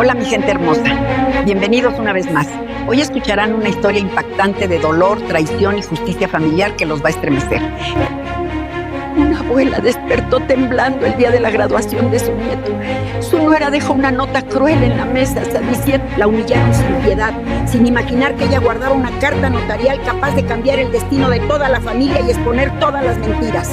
Hola mi gente hermosa, bienvenidos una vez más. Hoy escucharán una historia impactante de dolor, traición y justicia familiar que los va a estremecer. Una abuela despertó temblando el día de la graduación de su nieto. Su nuera dejó una nota cruel en la mesa, diciendo la humillaron sin piedad, sin imaginar que ella guardaba una carta notarial capaz de cambiar el destino de toda la familia y exponer todas las mentiras.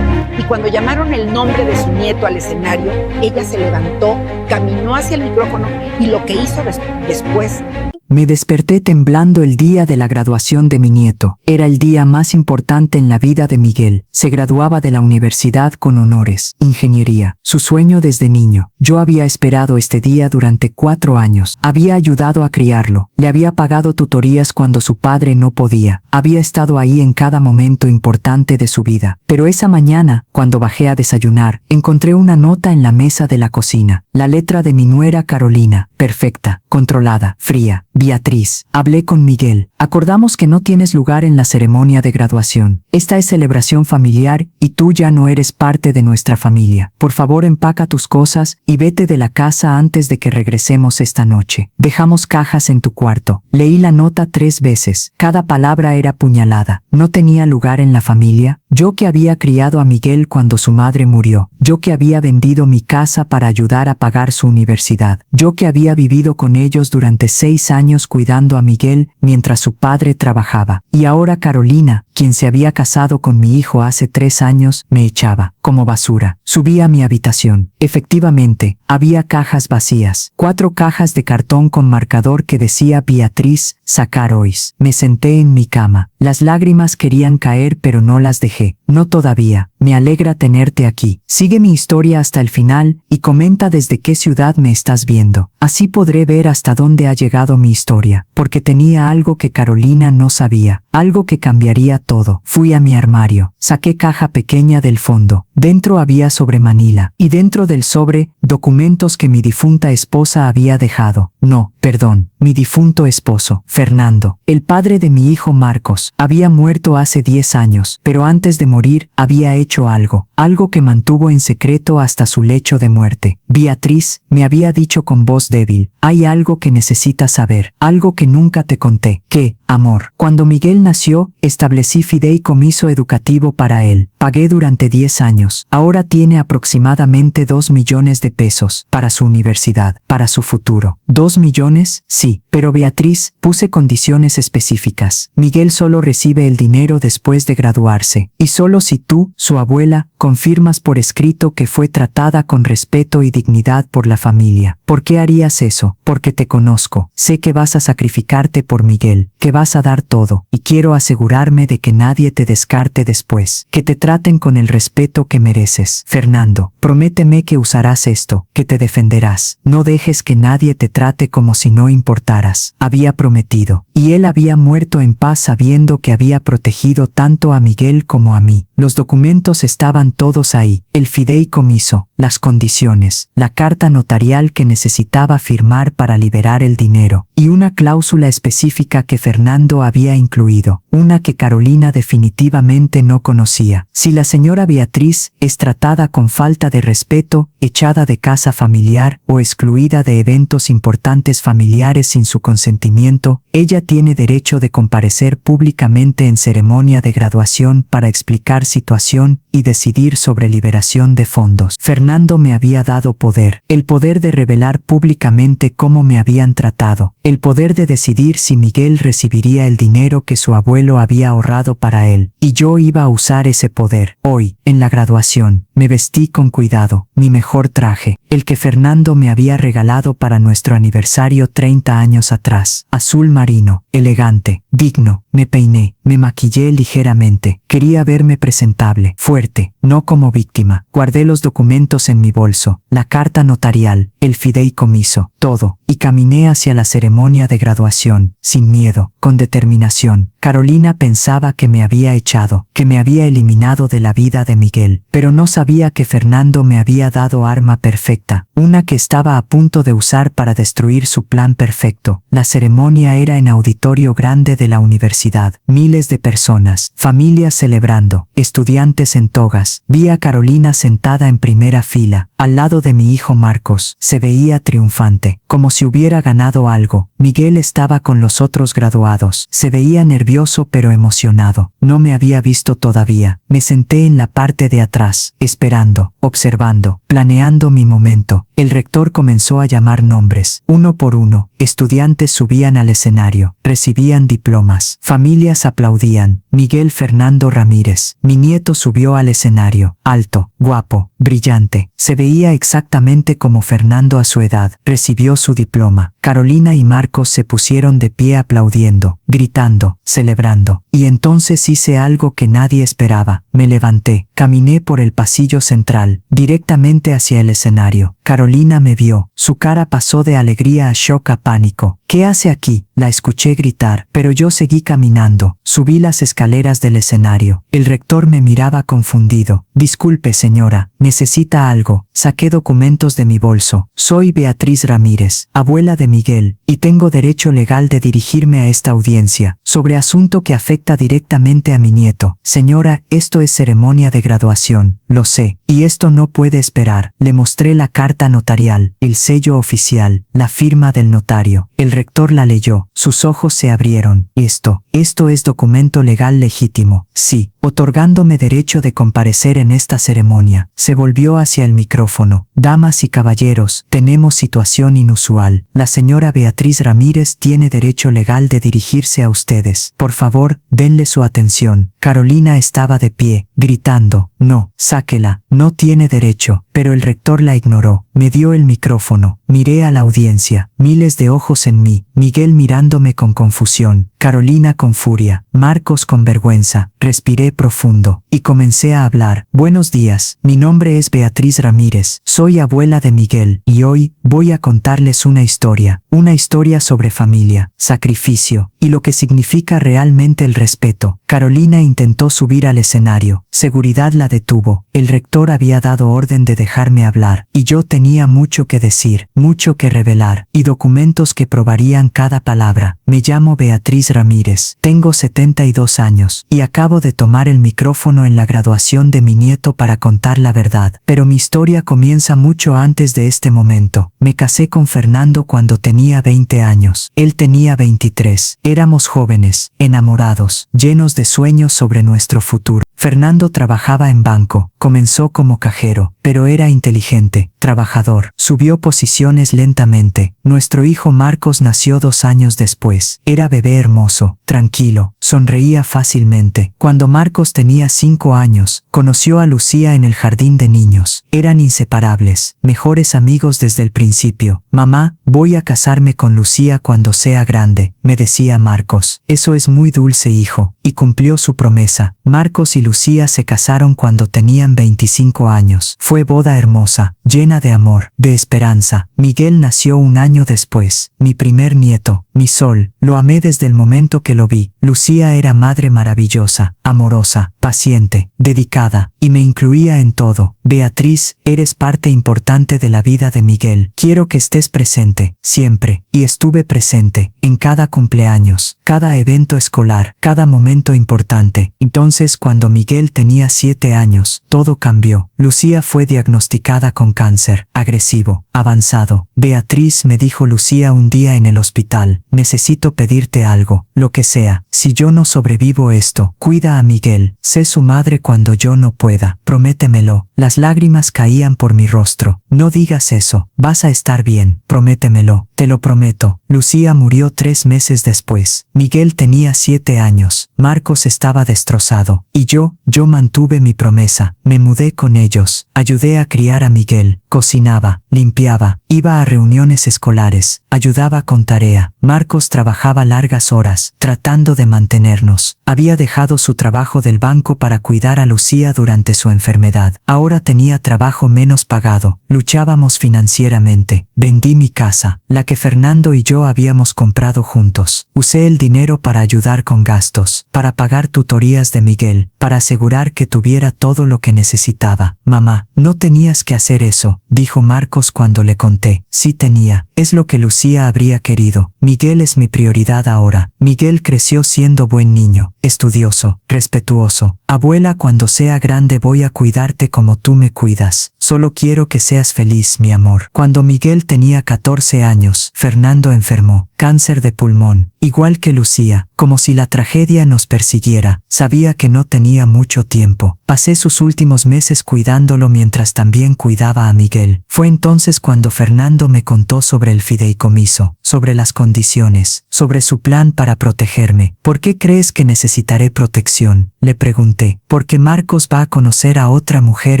Y cuando llamaron el nombre de su nieto al escenario, ella se levantó, caminó hacia el micrófono y lo que hizo después... Me desperté temblando el día de la graduación de mi nieto. Era el día más importante en la vida de Miguel. Se graduaba de la universidad con honores, ingeniería, su sueño desde niño. Yo había esperado este día durante 4 años. Había ayudado a criarlo. Le había pagado tutorías cuando su padre no podía. Había estado ahí en cada momento importante de su vida. Pero esa mañana, cuando bajé a desayunar, encontré una nota en la mesa de la cocina. La letra de mi nuera Carolina, perfecta, controlada, fría. Beatriz, hablé con Miguel. Acordamos que no tienes lugar en la ceremonia de graduación. Esta es celebración familiar y tú ya no eres parte de nuestra familia. Por favor, empaca tus cosas y vete de la casa antes de que regresemos esta noche. Dejamos cajas en tu cuarto. Leí la nota 3 veces. Cada palabra era puñalada. No tenía lugar en la familia. Yo que había criado a Miguel cuando su madre murió. Yo que había vendido mi casa para ayudar a pagar su universidad. Yo que había vivido con ellos durante 6 años cuidando a Miguel mientras su padre trabajaba. Y ahora Carolina, quien se había casado con mi hijo hace 3 años, me echaba como basura. Subí a mi habitación. Efectivamente, había cajas vacías. 4 cajas de cartón con marcador que decía Beatriz, sacar hoy. Me senté en mi cama. Las lágrimas querían caer pero no las dejé. No todavía. Me alegra tenerte aquí. Sigue mi historia hasta el final y comenta desde qué ciudad me estás viendo. Así podré ver hasta dónde ha llegado mi historia, porque tenía algo que Carolina no sabía, algo que cambiaría todo. Fui a mi armario, saqué caja pequeña del fondo. Dentro había sobre Manila, y dentro del sobre, documentos que mi difunta esposa había dejado. No, perdón, mi difunto esposo, Fernando, el padre de mi hijo Marcos, había muerto hace 10 años, pero antes de morir, había hecho algo que mantuvo en secreto hasta su lecho de muerte. Beatriz, me había dicho con voz débil, hay algo que necesitas saber, algo que nunca te conté. ¿Qué, amor? Cuando Miguel nació, establecí fideicomiso educativo para él. Pagué durante 10 años. Ahora tiene aproximadamente 2 millones de pesos para su universidad, para su futuro. ¿2 millones? Sí, pero Beatriz, puse condiciones específicas. Miguel solo recibe el dinero después de graduarse, y solo si tú, su abuela, confirmas por escrito que fue tratada con respeto y dignidad por la familia. ¿Por qué harías eso? Porque te conozco. Sé que vas a sacrificarte por Miguel, que vas a dar todo, y quiero asegurarme de que nadie te descarte después, que te traten con el respeto que mereces. Fernando, prométeme que usarás esto, que te defenderás. No dejes que nadie te trate como si no importaras. Había prometido, y él había muerto en paz sabiendo que había protegido tanto a Miguel como a mí. Los documentos estaban todos ahí, el fideicomiso, las condiciones, la carta notarial que necesitaba firmar para liberar el dinero, y una cláusula específica que Fernando había incluido, una que Carolina definitivamente no conocía. Si la señora Beatriz es tratada con falta de respeto, echada de casa familiar o excluida de eventos importantes familiares sin su consentimiento, ella tiene derecho de comparecer públicamente en ceremonia de graduación para explicar situación y decidir sobre liberación de fondos. Fernando me había dado poder, el poder de revelar públicamente cómo me habían tratado, el poder de decidir si Miguel recibiría el dinero que su abuelo había ahorrado para él, y yo iba a usar ese poder. Hoy, en la graduación, me vestí con cuidado, mi mejor traje, el que Fernando me había regalado para nuestro aniversario 30 años atrás, azul marino, elegante, digno. Me peiné, me maquillé ligeramente, quería verme presentable, fuerte, no como víctima. Guardé los documentos en mi bolso, la carta notarial, el fideicomiso, todo, y caminé hacia la ceremonia de graduación, sin miedo, con determinación. Carolina pensaba que me había echado, que me había eliminado de la vida de Miguel, pero no sabía que Fernando me había dado arma perfecta, una que estaba a punto de usar para destruir su plan perfecto. La ceremonia era en auditorio grande de la universidad, miles de personas, familias celebrando, estudiantes en togas. Vi a Carolina sentada en primera fila, al lado de mi hijo Marcos. Se veía triunfante, como si hubiera ganado algo. Miguel estaba con los otros graduados. Se veía nervioso pero emocionado. No me había visto todavía. Me senté en la parte de atrás, esperando, observando, planeando mi momento. El rector comenzó a llamar nombres. Uno por uno, estudiantes subían al escenario, recibían diplomas, familias aplaudían. Miguel Fernando Ramírez, mi nieto, subió al escenario, alto, guapo, brillante. Se veía exactamente como Fernando a su edad. Recibió su diploma. Carolina y Marcos se pusieron de pie aplaudiendo, gritando, celebrando. Y entonces hice algo que nadie esperaba. Me levanté, caminé por el pasillo central, directamente hacia el escenario. Carolina me vio. Su cara pasó de alegría a shock a pánico. ¿Qué hace aquí?, la escuché gritar, pero yo seguí caminando. Subí las escaleras del escenario. El rector me miraba confundido. Disculpe, señora, ¿necesita algo? Saqué documentos de mi bolso. Soy Beatriz Ramírez, abuela de Miguel, y tengo derecho legal de dirigirme a esta audiencia, sobre asunto que afecta directamente a mi nieto. Señora, esto es ceremonia de graduación, lo sé, y esto no puede esperar. Le mostré la carta notarial, el sello oficial, la firma del notario. El rector la leyó. Sus ojos se abrieron. Esto es documento legal legítimo. Sí, otorgándome derecho de comparecer en esta ceremonia. Se volvió hacia el micrófono. Damas y caballeros, tenemos situación inusual. La señora Beatriz Ramírez tiene derecho legal de dirigirse a ustedes. Por favor, denle su atención. Carolina estaba de pie, gritando, no, sáquela, no tiene derecho. Pero el rector la ignoró. Me dio el micrófono. Miré a la audiencia. Miles de ojos en mí. Miguel mirándome con confusión. Carolina con furia. Marcos con vergüenza. Respiré profundo y comencé a hablar. Buenos días. Mi nombre es Beatriz Ramírez. Soy abuela de Miguel y hoy voy a contarles una historia. Una historia sobre familia, sacrificio y lo que significa realmente el respeto. Carolina intentó subir al escenario. Seguridad la detuvo. El rector había dado orden de dejarme hablar y yo tenía mucho que decir, mucho que revelar y documentos que probarían cada palabra. Me llamo Beatriz Ramírez. Tengo 72 años y acabo de tomar el micrófono en la graduación de mi nieto para contar la verdad. Pero mi historia comienza mucho antes de este momento. Me casé con Fernando cuando tenía 20 años. Él tenía 23. Éramos jóvenes, enamorados, llenos de sueños sobre nuestro futuro. Fernando trabajaba en banco. Comenzó como cajero, pero era inteligente, trabajador. Subió posiciones lentamente. Nuestro hijo Marcos nació 2 años después. Era bebé hermoso, tranquilo, sonreía fácilmente. Cuando Marcos tenía 5 años, conoció a Lucía en el jardín de niños. Eran inseparables, mejores amigos desde el principio. Mamá, voy a casarme con Lucía cuando sea grande, me decía Marcos. Eso es muy dulce, hijo. Y cumplió su promesa. Marcos y Lucía se casaron cuando tenían 25 años. Fue boda hermosa, llena de amor, de esperanza. Miguel nació 1 año después. Mi primer nieto, mi sol. Lo amé desde el momento que lo vi. Lucía era madre maravillosa, amorosa, paciente, dedicada, y me incluía en todo. Beatriz, eres parte importante de la vida de Miguel. Quiero que estés presente, siempre. Y estuve presente, en cada cumpleaños, cada evento escolar, cada momento importante. Entonces, cuando Miguel tenía 7 años, todo cambió. Lucía fue diagnosticada con cáncer, agresivo, avanzado. Beatriz, me dijo Lucía un día en el hospital, necesito pedirte algo, lo que sea. Si yo no sobrevivo esto, cuida a Miguel. Sé su madre cuando yo no pueda. Prométemelo. Las lágrimas caían por mi rostro. No digas eso. Vas a estar bien. Prométemelo. Te lo prometo. Lucía murió 3 meses después. Miguel tenía 7 años. Marcos estaba destrozado. Y yo mantuve mi promesa. Me mudé con ellos. Ayudé a criar a Miguel. cocinaba, limpiaba, iba a reuniones escolares, ayudaba con tarea. Marcos trabajaba largas horas, tratando de mantenernos. Había dejado su trabajo del banco para cuidar a Lucía durante su enfermedad. Ahora tenía trabajo menos pagado. Luchábamos financieramente. Vendí mi casa, la que Fernando y yo habíamos comprado juntos. Usé el dinero para ayudar con gastos, para pagar tutorías de Miguel, para asegurar que tuviera todo lo que necesitaba. Mamá, no tenías que hacer eso, dijo Marcos cuando le conté. Sí tenía. Es lo que Lucía habría querido. Miguel es mi prioridad ahora. Miguel creció siendo buen niño, estudioso, respetuoso. Abuela, cuando sea grande voy a cuidarte como tú me cuidas. Solo quiero que seas feliz, mi amor. Cuando Miguel tenía 14 años, Fernando enfermó. Cáncer de pulmón, igual que Lucía, como si la tragedia nos persiguiera. Sabía que no tenía mucho tiempo. Pasé sus últimos meses cuidándolo mientras también cuidaba a Miguel. Fue entonces cuando Fernando me contó sobre el fideicomiso, sobre las condiciones, sobre su plan para protegerme. ¿Por qué crees que necesitaré protección?, le pregunté. Porque Marcos va a conocer a otra mujer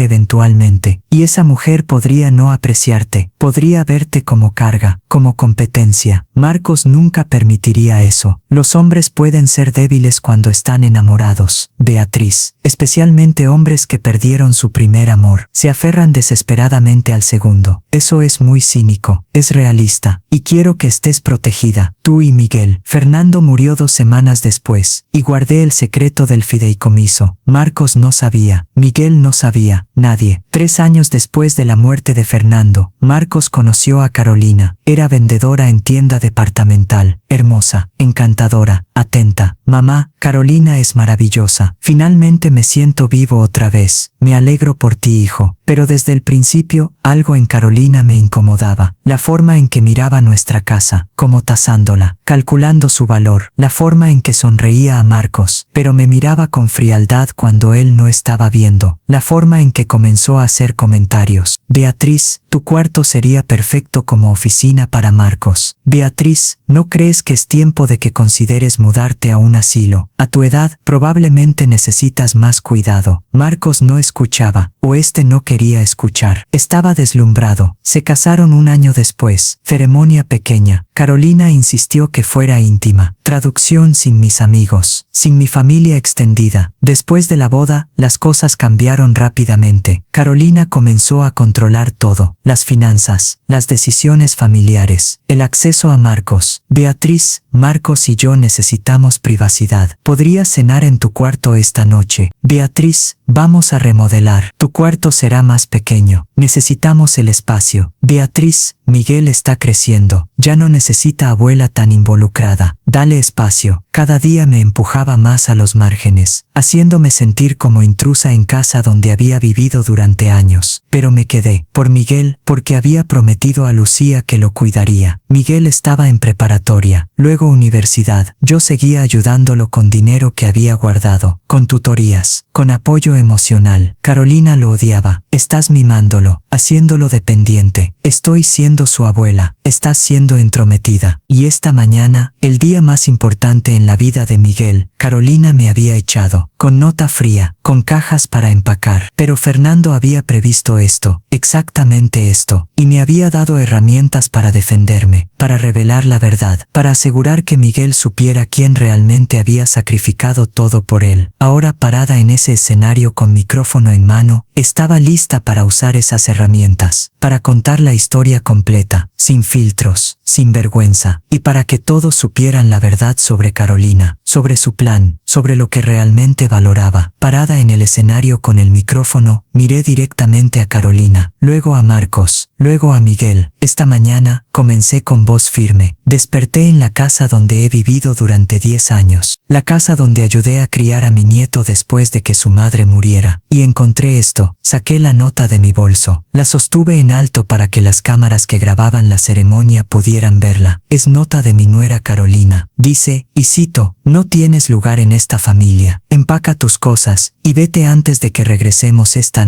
eventualmente, y esa mujer podría no apreciarte, podría verte como carga, como competencia. Marcos nunca permitiría eso. Los hombres pueden ser débiles cuando están enamorados, Beatriz, especialmente hombres que perdieron su primer amor. Se aferran desesperadamente al segundo. Eso es muy cínico, es realista, y quiero que estés protegida, tú y Miguel. Fernando murió 2 semanas después, y guardé el secreto del fideicomiso. Marcos no sabía, Miguel no sabía, nadie. 3 años después de la muerte de Fernando, Marcos conoció a Carolina. Era vendedora en tienda departamental, hermosa, encantadora, atenta. Mamá, Carolina es maravillosa. Finalmente me siento vivo otra vez. Me alegro por ti, hijo. Pero desde el principio, algo en Carolina me incomodaba. La forma en que miraba nuestra casa, como tasándola, calculando su valor. La forma en que sonreía a Marcos, pero me miraba con frialdad cuando él no estaba viendo. La forma en que comenzó a hacer comentarios. Beatriz, tu cuarto sería perfecto como oficina para Marcos. Beatriz, ¿no crees que es tiempo de que consideres mudarte a un asilo? A tu edad, probablemente necesitas más cuidado. Marcos no escuchaba, o no quería escuchar. Estaba deslumbrado. Se casaron 1 año después. Ceremonia pequeña. Carolina insistió que fuera íntima. Traducción: sin mis amigos, sin mi familia extendida. Después de la boda, las cosas cambiaron rápidamente. Carolina comenzó a controlar todo: las finanzas, las decisiones familiares, el acceso a Marcos. Beatriz, Marcos y yo necesitamos privacidad. ¿Podrías cenar en tu cuarto esta noche? Beatriz, vamos a remodelar. Tu cuarto será más pequeño. Necesitamos el espacio. Beatriz, Miguel está creciendo. Ya no necesita abuela tan involucrada. Dale espacio. Cada día me empujaba más a los márgenes, haciéndome sentir como intrusa en casa donde había vivido durante años. Pero me quedé. Por Miguel, porque había prometido a Lucía que lo cuidaría. Miguel estaba en preparatoria, luego universidad. Yo seguía ayudándolo con dinero que había guardado, con tutorías, con apoyo emocional. Carolina lo odiaba. Estás mimándolo, haciéndolo dependiente. Estoy siendo su abuela. Estás siendo entrometida. Y esta mañana, el día más importante en la vida de Miguel, Carolina me había echado, con nota fría, con cajas para empacar. Pero Fernando había previsto esto, exactamente esto, y me había dado herramientas para defenderme, para revelar la verdad, para asegurar que Miguel supiera quién realmente había sacrificado todo por él. Ahora, parada en ese escenario con micrófono en mano, estaba lista para usar esas herramientas, para contar la historia completa, sin filtros, sin vergüenza, y para que todos supieran la verdad sobre Carolina, sobre su plan, sobre lo que realmente valoraba. Parada en el escenario con el micrófono, miré directamente a Carolina, luego a Marcos, luego a Miguel. Esta mañana, comencé con voz firme. Desperté en la casa donde he vivido durante 10 años, la casa donde ayudé a criar a mi nieto después de que su madre muriera, y encontré esto. Saqué la nota de mi bolso, la sostuve en alto para que las cámaras que grababan la ceremonia pudieran verla. Es nota de mi nuera Carolina. Dice, y cito: no tienes lugar en esta familia. Empaca tus cosas y vete antes de que regresemos esta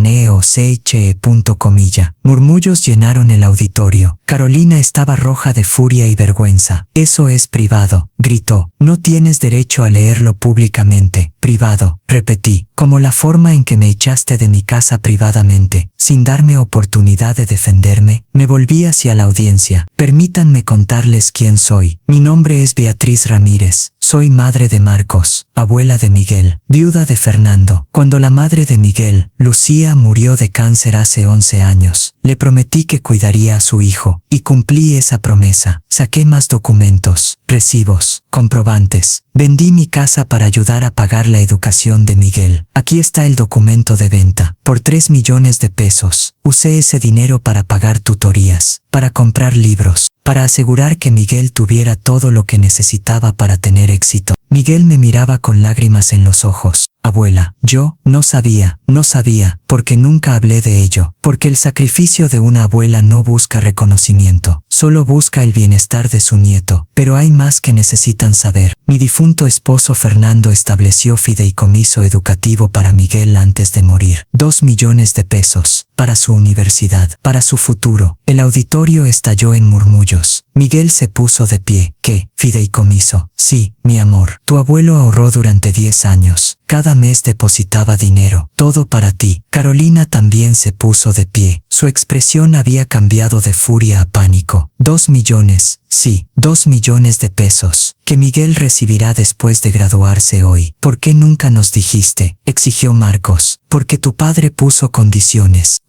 Murmullos llenaron el auditorio. Carolina estaba roja de furia y vergüenza. vergüenza. Eso es privado, gritó. No tienes derecho a leerlo públicamente. Privado, repetí, como la forma en que me echaste de mi casa privadamente, sin darme oportunidad de defenderme. Me volví hacia la audiencia. Permítanme contarles quién soy. Mi nombre es Beatriz Ramírez. Soy madre de Marcos, abuela de Miguel, viuda de Fernando. Cuando la madre de Miguel, Lucía, murió de cáncer hace 11 años, le prometí que cuidaría a su hijo, y cumplí esa promesa. Saqué más documentos, recibos, comprobantes. Vendí mi casa para ayudar a pagar la educación de Miguel. Aquí está el documento de venta, por 3 millones de pesos. Usé ese dinero para pagar tutorías, para comprar libros, para asegurar que Miguel tuviera todo lo que necesitaba para tener éxito. Miguel me miraba con lágrimas en los ojos. Abuela, yo no sabía, porque nunca hablé de ello, porque el sacrificio de una abuela no busca reconocimiento, solo busca el bienestar de su nieto. Pero hay más que necesitan saber. Mi difunto esposo Fernando estableció fideicomiso educativo para Miguel antes de morir. 2 millones de pesos, para su universidad, para su futuro. El auditorio estalló en murmullos. Miguel se puso de pie. ¿Qué? ¿Fideicomiso? Sí, mi amor. Tu abuelo ahorró durante 10 años. Cada mes depositaba dinero. Todo para ti. Carolina también se puso de pie. Su expresión había cambiado de furia a pánico. 2 millones. Sí, 2 millones de pesos, que Miguel recibirá después de graduarse hoy. ¿Por qué nunca nos dijiste?, exigió Marcos. Porque tu padre puso condiciones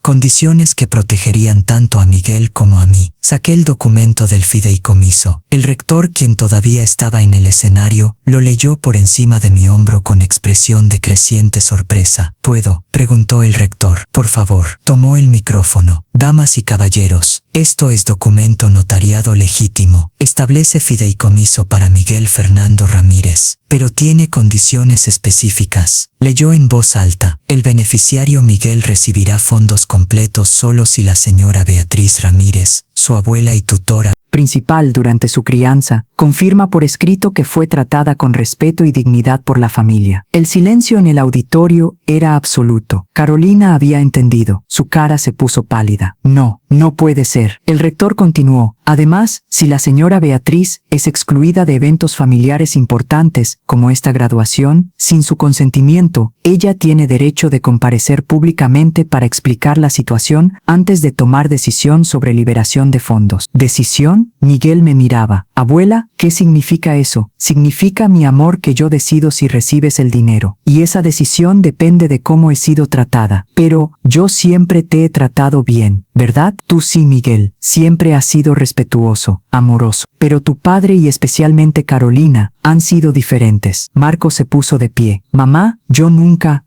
que protegerían tanto a Miguel como a mí. Saqué el documento del fideicomiso. El rector, quien todavía estaba en el escenario, lo leyó por encima de mi hombro con expresión de creciente sorpresa. ¿Puedo?, preguntó el rector. Por favor. Tomó el micrófono. Damas y caballeros, esto es documento notariado legítimo. Establece fideicomiso para Miguel Fernando Ramírez, pero tiene condiciones específicas. Leyó en voz alta. El beneficiario Miguel recibirá fondos completos solo si la señora Beatriz Ramírez, su abuela y tutora principal durante su crianza, confirma por escrito que fue tratada con respeto y dignidad por la familia. El silencio en el auditorio era absoluto. Carolina había entendido. Su cara se puso pálida. No puede ser. El rector continuó. Además, si la señora Beatriz es excluida de eventos familiares importantes, como esta graduación, sin su consentimiento, ella tiene derecho de comparecer públicamente para explicar la situación antes de tomar decisión sobre liberación de fondos. ¿Decisión? Miguel me miraba. Abuela, ¿qué significa eso? Significa, mi amor, que yo decido si recibes el dinero. Y esa decisión depende de cómo he sido tratada. Pero yo siempre te he tratado bien, ¿verdad? Tú sí, Miguel. Siempre has sido respetuoso, amoroso. Pero tu padre y especialmente Carolina han sido diferentes. Marcos se puso de pie. Mamá, yo nunca,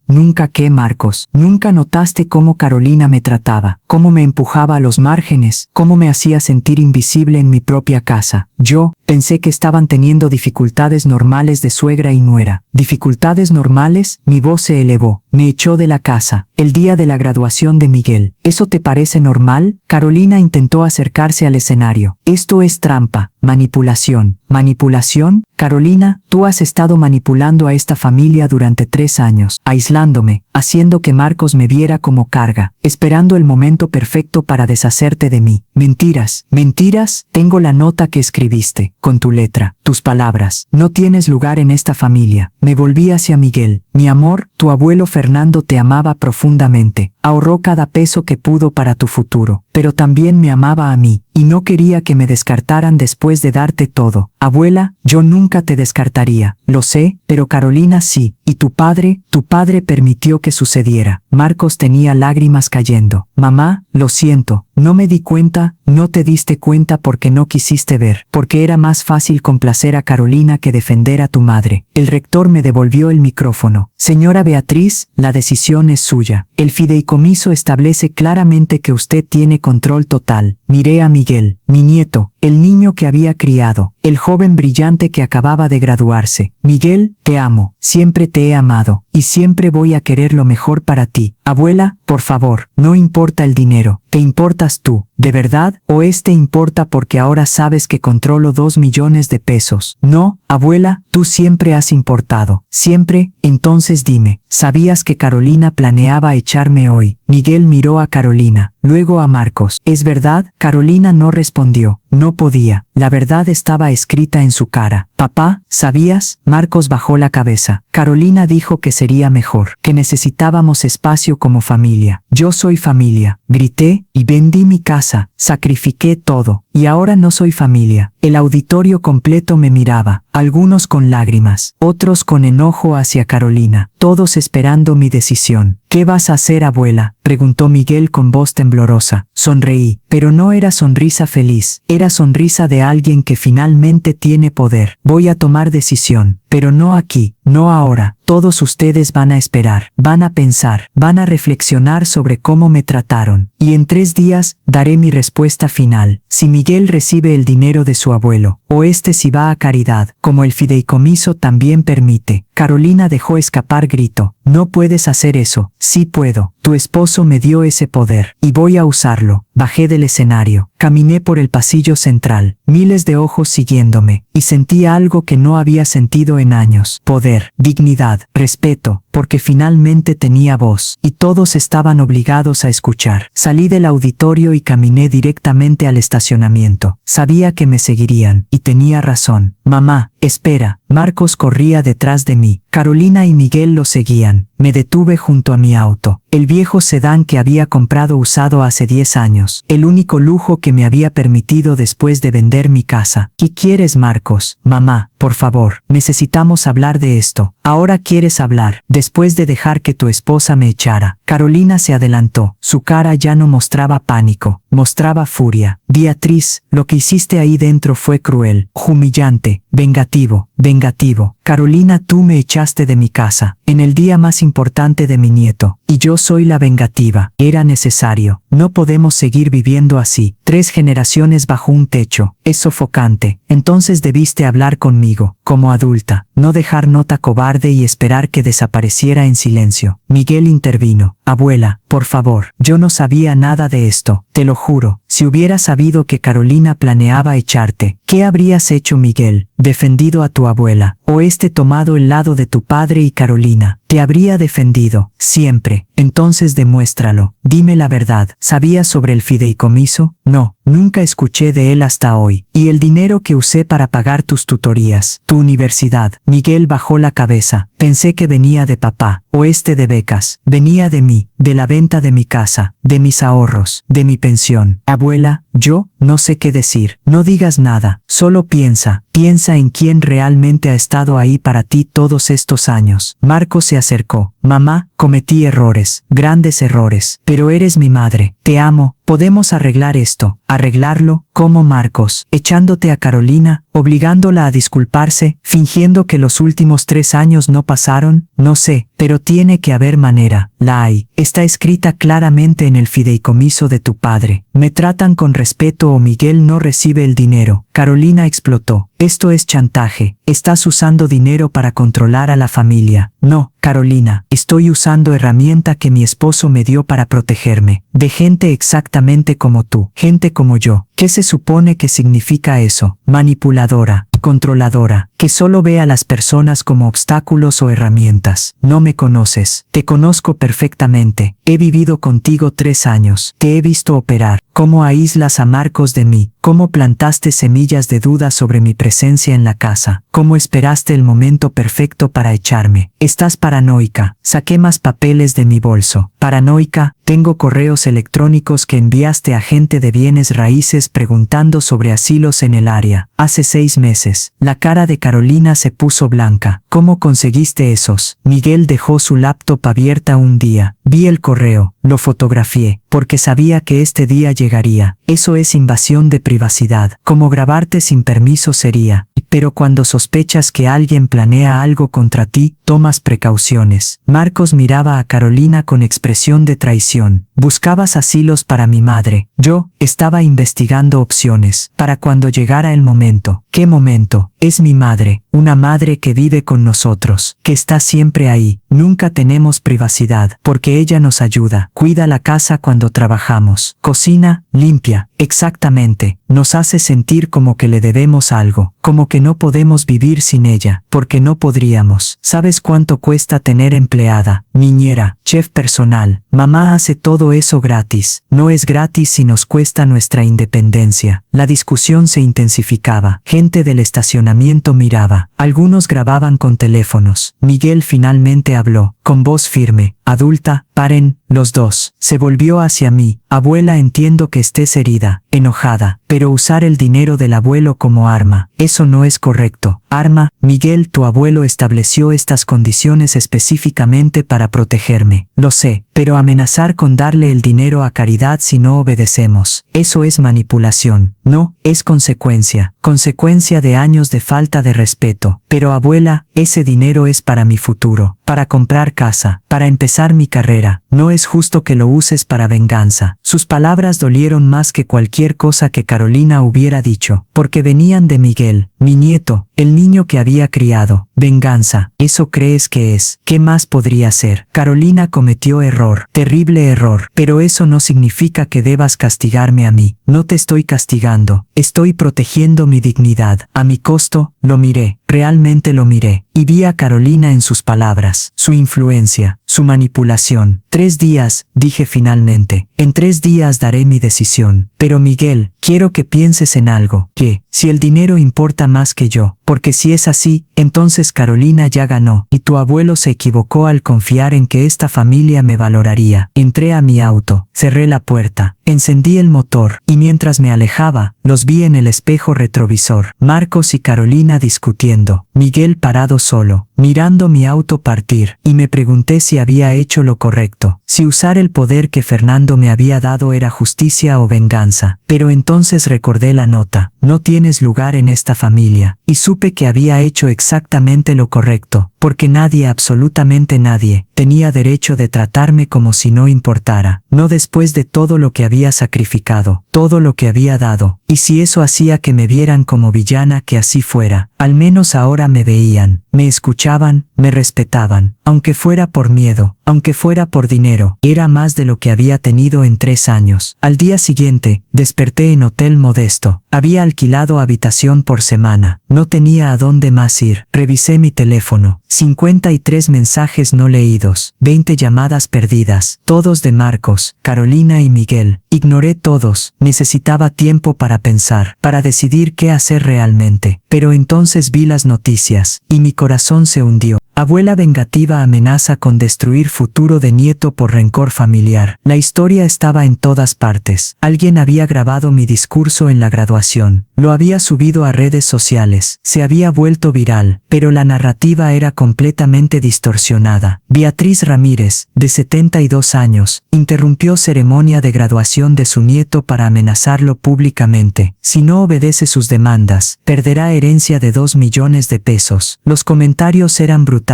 ¿qué, Marcos? Nunca notaste cómo Carolina me trataba, cómo me empujaba a los márgenes, cómo me hacía sentir invisible en mi propia casa. Yo pensé que estaban teniendo dificultades normales de suegra y nuera. ¿Dificultades normales? Mi voz se elevó. Me echó de la casa, el día de la graduación de Miguel. ¿Eso te parece normal? Carolina intentó acercarse al escenario. Esto es trampa, manipulación. ¿Manipulación? Carolina, tú has estado manipulando a esta familia durante 3 años, aislándome, haciendo que Marcos me viera como carga, esperando el momento perfecto para deshacerte de mí. Mentiras, mentiras. Tengo la nota que escribiste, con tu letra, tus palabras. No tienes lugar en esta familia. Me volví hacia Miguel. Mi amor, tu abuelo Fernando te amaba profundamente. Ahorró cada peso que pudo para tu futuro, pero también me amaba a mí, y no quería que me descartaran después de darte todo. Abuela, yo nunca te descartaría, lo sé, pero Carolina sí, y tu padre permitió que sucediera. Marcos tenía lágrimas cayendo. Mamá, lo siento, no me di cuenta, no te diste cuenta porque no quisiste ver, porque era más fácil complacer a Carolina que defender a tu madre. El rector me devolvió el micrófono. Señora Beatriz, la decisión es suya. El fideicomiso establece claramente que usted tiene control total. Miré a Miguel, mi nieto, el niño que había criado, el joven brillante que acababa de graduarse. Miguel, te amo, siempre te he amado, y siempre voy a querer lo mejor para ti. Abuela, por favor, no importa el dinero, te importas tú, ¿de verdad? ¿O te importa porque ahora sabes que controlo 2 millones de pesos? No, abuela, tú siempre has importado. Siempre. Entonces dime, ¿sabías que Carolina planeaba echarme hoy? Miguel miró a Carolina, luego a Marcos. ¿Es verdad? Carolina no respondió. No podía. La verdad estaba escrita en su cara. Papá, ¿sabías? Marcos bajó la cabeza. Carolina dijo que sería mejor, que necesitábamos espacio como familia. Yo soy familia. Grité, y vendí mi casa, sacrifiqué todo, y ahora no soy familia. El auditorio completo me miraba, algunos con lágrimas, otros con enojo hacia Carolina, todos esperando mi decisión. ¿Qué vas a hacer, abuela?, preguntó Miguel con voz temblorosa. Sonreí, pero no era sonrisa feliz, era sonrisa de alguien que finalmente tiene poder. Voy a tomar decisión, pero no aquí, no ahora. Todos ustedes van a esperar, van a pensar, van a reflexionar sobre cómo me trataron, y en 3 días daré mi respuesta final. Si Miguel recibe el dinero de su abuelo, o si va a caridad, como el fideicomiso también permite. Carolina dejó escapar grito. No puedes hacer eso. Sí puedo. Tu esposo me dio ese poder, y voy a usarlo. Bajé del escenario, caminé por el pasillo central, miles de ojos siguiéndome, y sentí algo que no había sentido en años. Poder, dignidad, respeto, porque finalmente tenía voz, y todos estaban obligados a escuchar. Salí del auditorio y caminé directamente al estacionamiento. Sabía que me seguirían, y tenía razón. Mamá, espera. Marcos corría detrás de mí. Carolina y Miguel lo seguían. Me detuve junto a mi auto, el viejo sedán que había comprado usado hace 10 años, el único lujo que me había permitido después de vender mi casa. ¿Qué quieres, Marcos? Mamá, por favor, necesitamos hablar de esto. Ahora quieres hablar, después de dejar que tu esposa me echara. Carolina se adelantó. Su cara ya no mostraba pánico, mostraba furia. Beatriz, lo que hiciste ahí dentro fue cruel, humillante, vengativo, vengativo. Carolina, tú me echaste de mi casa, en el día más importante de mi nieto, y yo soy la vengativa. Era necesario. No podemos seguir viviendo así. 3 generaciones bajo un techo. Es sofocante. Entonces debiste hablar conmigo, como adulta, no dejar nota cobarde y esperar que desapareciera en silencio. Miguel intervino. Abuela, por favor, yo no sabía nada de esto, te lo juro. Si hubiera sabido que Carolina planeaba echarte, ¿qué habrías hecho, Miguel? ¿Defendido a tu abuela? ¿O tomado el lado de tu padre y Carolina? Te habría defendido, siempre. Entonces demuéstralo. Dime la verdad. ¿Sabías sobre el fideicomiso? No, nunca escuché de él hasta hoy. ¿Y el dinero que usé para pagar tus tutorías, tu universidad? Miguel bajó la cabeza. Pensé que venía de papá, o de becas. Venía de mí, de la venta de mi casa, de mis ahorros, de mi pensión. Abuela, yo no sé qué decir. No digas nada, solo piensa. Piensa en quién realmente ha estado ahí para ti todos estos años. Marcos se acercó. Mamá, cometí errores, grandes errores, pero eres mi madre. Te amo. Podemos arreglar esto. ¿Arreglarlo? ¿Cómo, Marcos? ¿Echándote a Carolina? ¿Obligándola a disculparse? ¿Fingiendo que los últimos 3 años no pasaron? No sé, pero tiene que haber manera. La hay. Está escrita claramente en el fideicomiso de tu padre. Me tratan con respeto o Miguel no recibe el dinero. Carolina explotó. Esto es chantaje. Estás usando dinero para controlar a la familia. No, Carolina, estoy usando herramienta que mi esposo me dio para protegerme. De gente exactamente como tú. Gente como yo. ¿Qué se supone que significa eso? Manipuladora, controladora, que solo ve a las personas como obstáculos o herramientas. No me conoces. Te conozco perfectamente. He vivido contigo 3 años. Te he visto operar. Cómo aíslas a Marcos de mí. Cómo plantaste semillas de duda sobre mi presencia en la casa. Cómo esperaste el momento perfecto para echarme. Estás paranoica. Saqué más papeles de mi bolso. Paranoica. Tengo correos electrónicos que enviaste a gente de bienes raíces preguntando sobre asilos en el área. Hace 6 meses. La cara de Carolina se puso blanca. ¿Cómo conseguiste esos? Miguel dejó su laptop abierta un día. Vi el correo. Lo fotografié, porque sabía que este día llegaría. Eso es invasión de privacidad. Como grabarte sin permiso sería. Pero cuando sospechas que alguien planea algo contra ti, tomas precauciones. Marcos miraba a Carolina con expresión de traición. Buscabas asilos para mi madre. Yo estaba investigando opciones para cuando llegara el momento. ¿Qué momento? Es mi madre, una madre que vive con nosotros, que está siempre ahí. Nunca tenemos privacidad, porque ella nos ayuda. Cuida la casa cuando trabajamos. Cocina, limpia. Exactamente. Nos hace sentir como que le debemos algo. como que no podemos vivir sin ella, porque no podríamos. ¿Sabes cuánto cuesta tener empleada, niñera, chef personal? Mamá hace todo eso gratis. No es gratis si nos cuesta nuestra independencia. La discusión se intensificaba. Gente del estacionamiento miraba. Algunos grababan con teléfonos. Miguel finalmente habló, con voz firme, adulta: paren, los dos. Se volvió hacia mí. Abuela, entiendo que estés herida, enojada, pero usar el dinero del abuelo como arma, eso no es correcto. Arma, Miguel, tu abuelo estableció estas condiciones específicamente para protegerme. Lo sé, pero amenazar con darle el dinero a caridad si no obedecemos, eso es manipulación. No, es consecuencia de años de falta de respeto. Pero abuela, ese dinero es para mi futuro, para comprar casa, para empezar mi carrera. No es justo que lo uses para venganza. Sus palabras dolieron más que cualquier cosa que Carolina hubiera dicho, porque venían de Miguel, mi nieto, el niño que había criado. Venganza, ¿eso crees que es? ¿Qué más podría ser? Carolina cometió error, terrible error, pero eso no significa que debas castigarme a mí. No te estoy castigando, estoy protegiendo mi dignidad. A mi costo, lo miré, realmente lo miré, y vi a Carolina en sus palabras, su influencia, su manipulación. 3 días, dije finalmente. En 3 días daré mi decisión. Pero Miguel, quiero que pienses en algo, que, si el dinero importa más que yo, porque si es así, entonces Carolina ya ganó, y tu abuelo se equivocó al confiar en que esta familia me valoraría. Entré a mi auto, cerré la puerta, encendí el motor, y mientras me alejaba, los vi en el espejo retrovisor. Marcos y Carolina discutiendo, Miguel parado solo, mirando mi auto partir, y me pregunté si había hecho lo correcto, si usar el poder que Fernando me había dado era justicia o venganza. Pero entonces recordé la nota, no tienes lugar en esta familia, y supe que había hecho exactamente lo correcto, porque nadie, absolutamente nadie, tenía derecho de tratarme como si no importara, no después de todo lo que había sacrificado, todo lo que había dado, y si eso hacía que me vieran como villana, que así fuera. Al menos ahora me veían, me escuchaban, me respetaban, aunque fuera por miedo, aunque fuera por dinero. Era más de lo que había tenido en 3 años. Al día siguiente, desperté en hotel modesto. Había alquilado habitación por semana. No tenía a dónde más ir. Revisé mi teléfono. 53 mensajes no leídos, 20 llamadas perdidas, todos de Marcos, Carolina y Miguel. Ignoré todos. Necesitaba tiempo para pensar, para decidir qué hacer realmente. Pero entonces vi las noticias, y mi corazón se hundió. Abuela vengativa amenaza con destruir futuro de nieto por rencor familiar. La historia estaba en todas partes. Alguien había grabado mi discurso en la graduación. Lo había subido a redes sociales. Se había vuelto viral, pero la narrativa era completamente distorsionada. Beatriz Ramírez, de 72 años, interrumpió ceremonia de graduación de su nieto para amenazarlo públicamente. Si no obedece sus demandas, perderá herencia de 2 millones de pesos. Los comentarios eran brutales.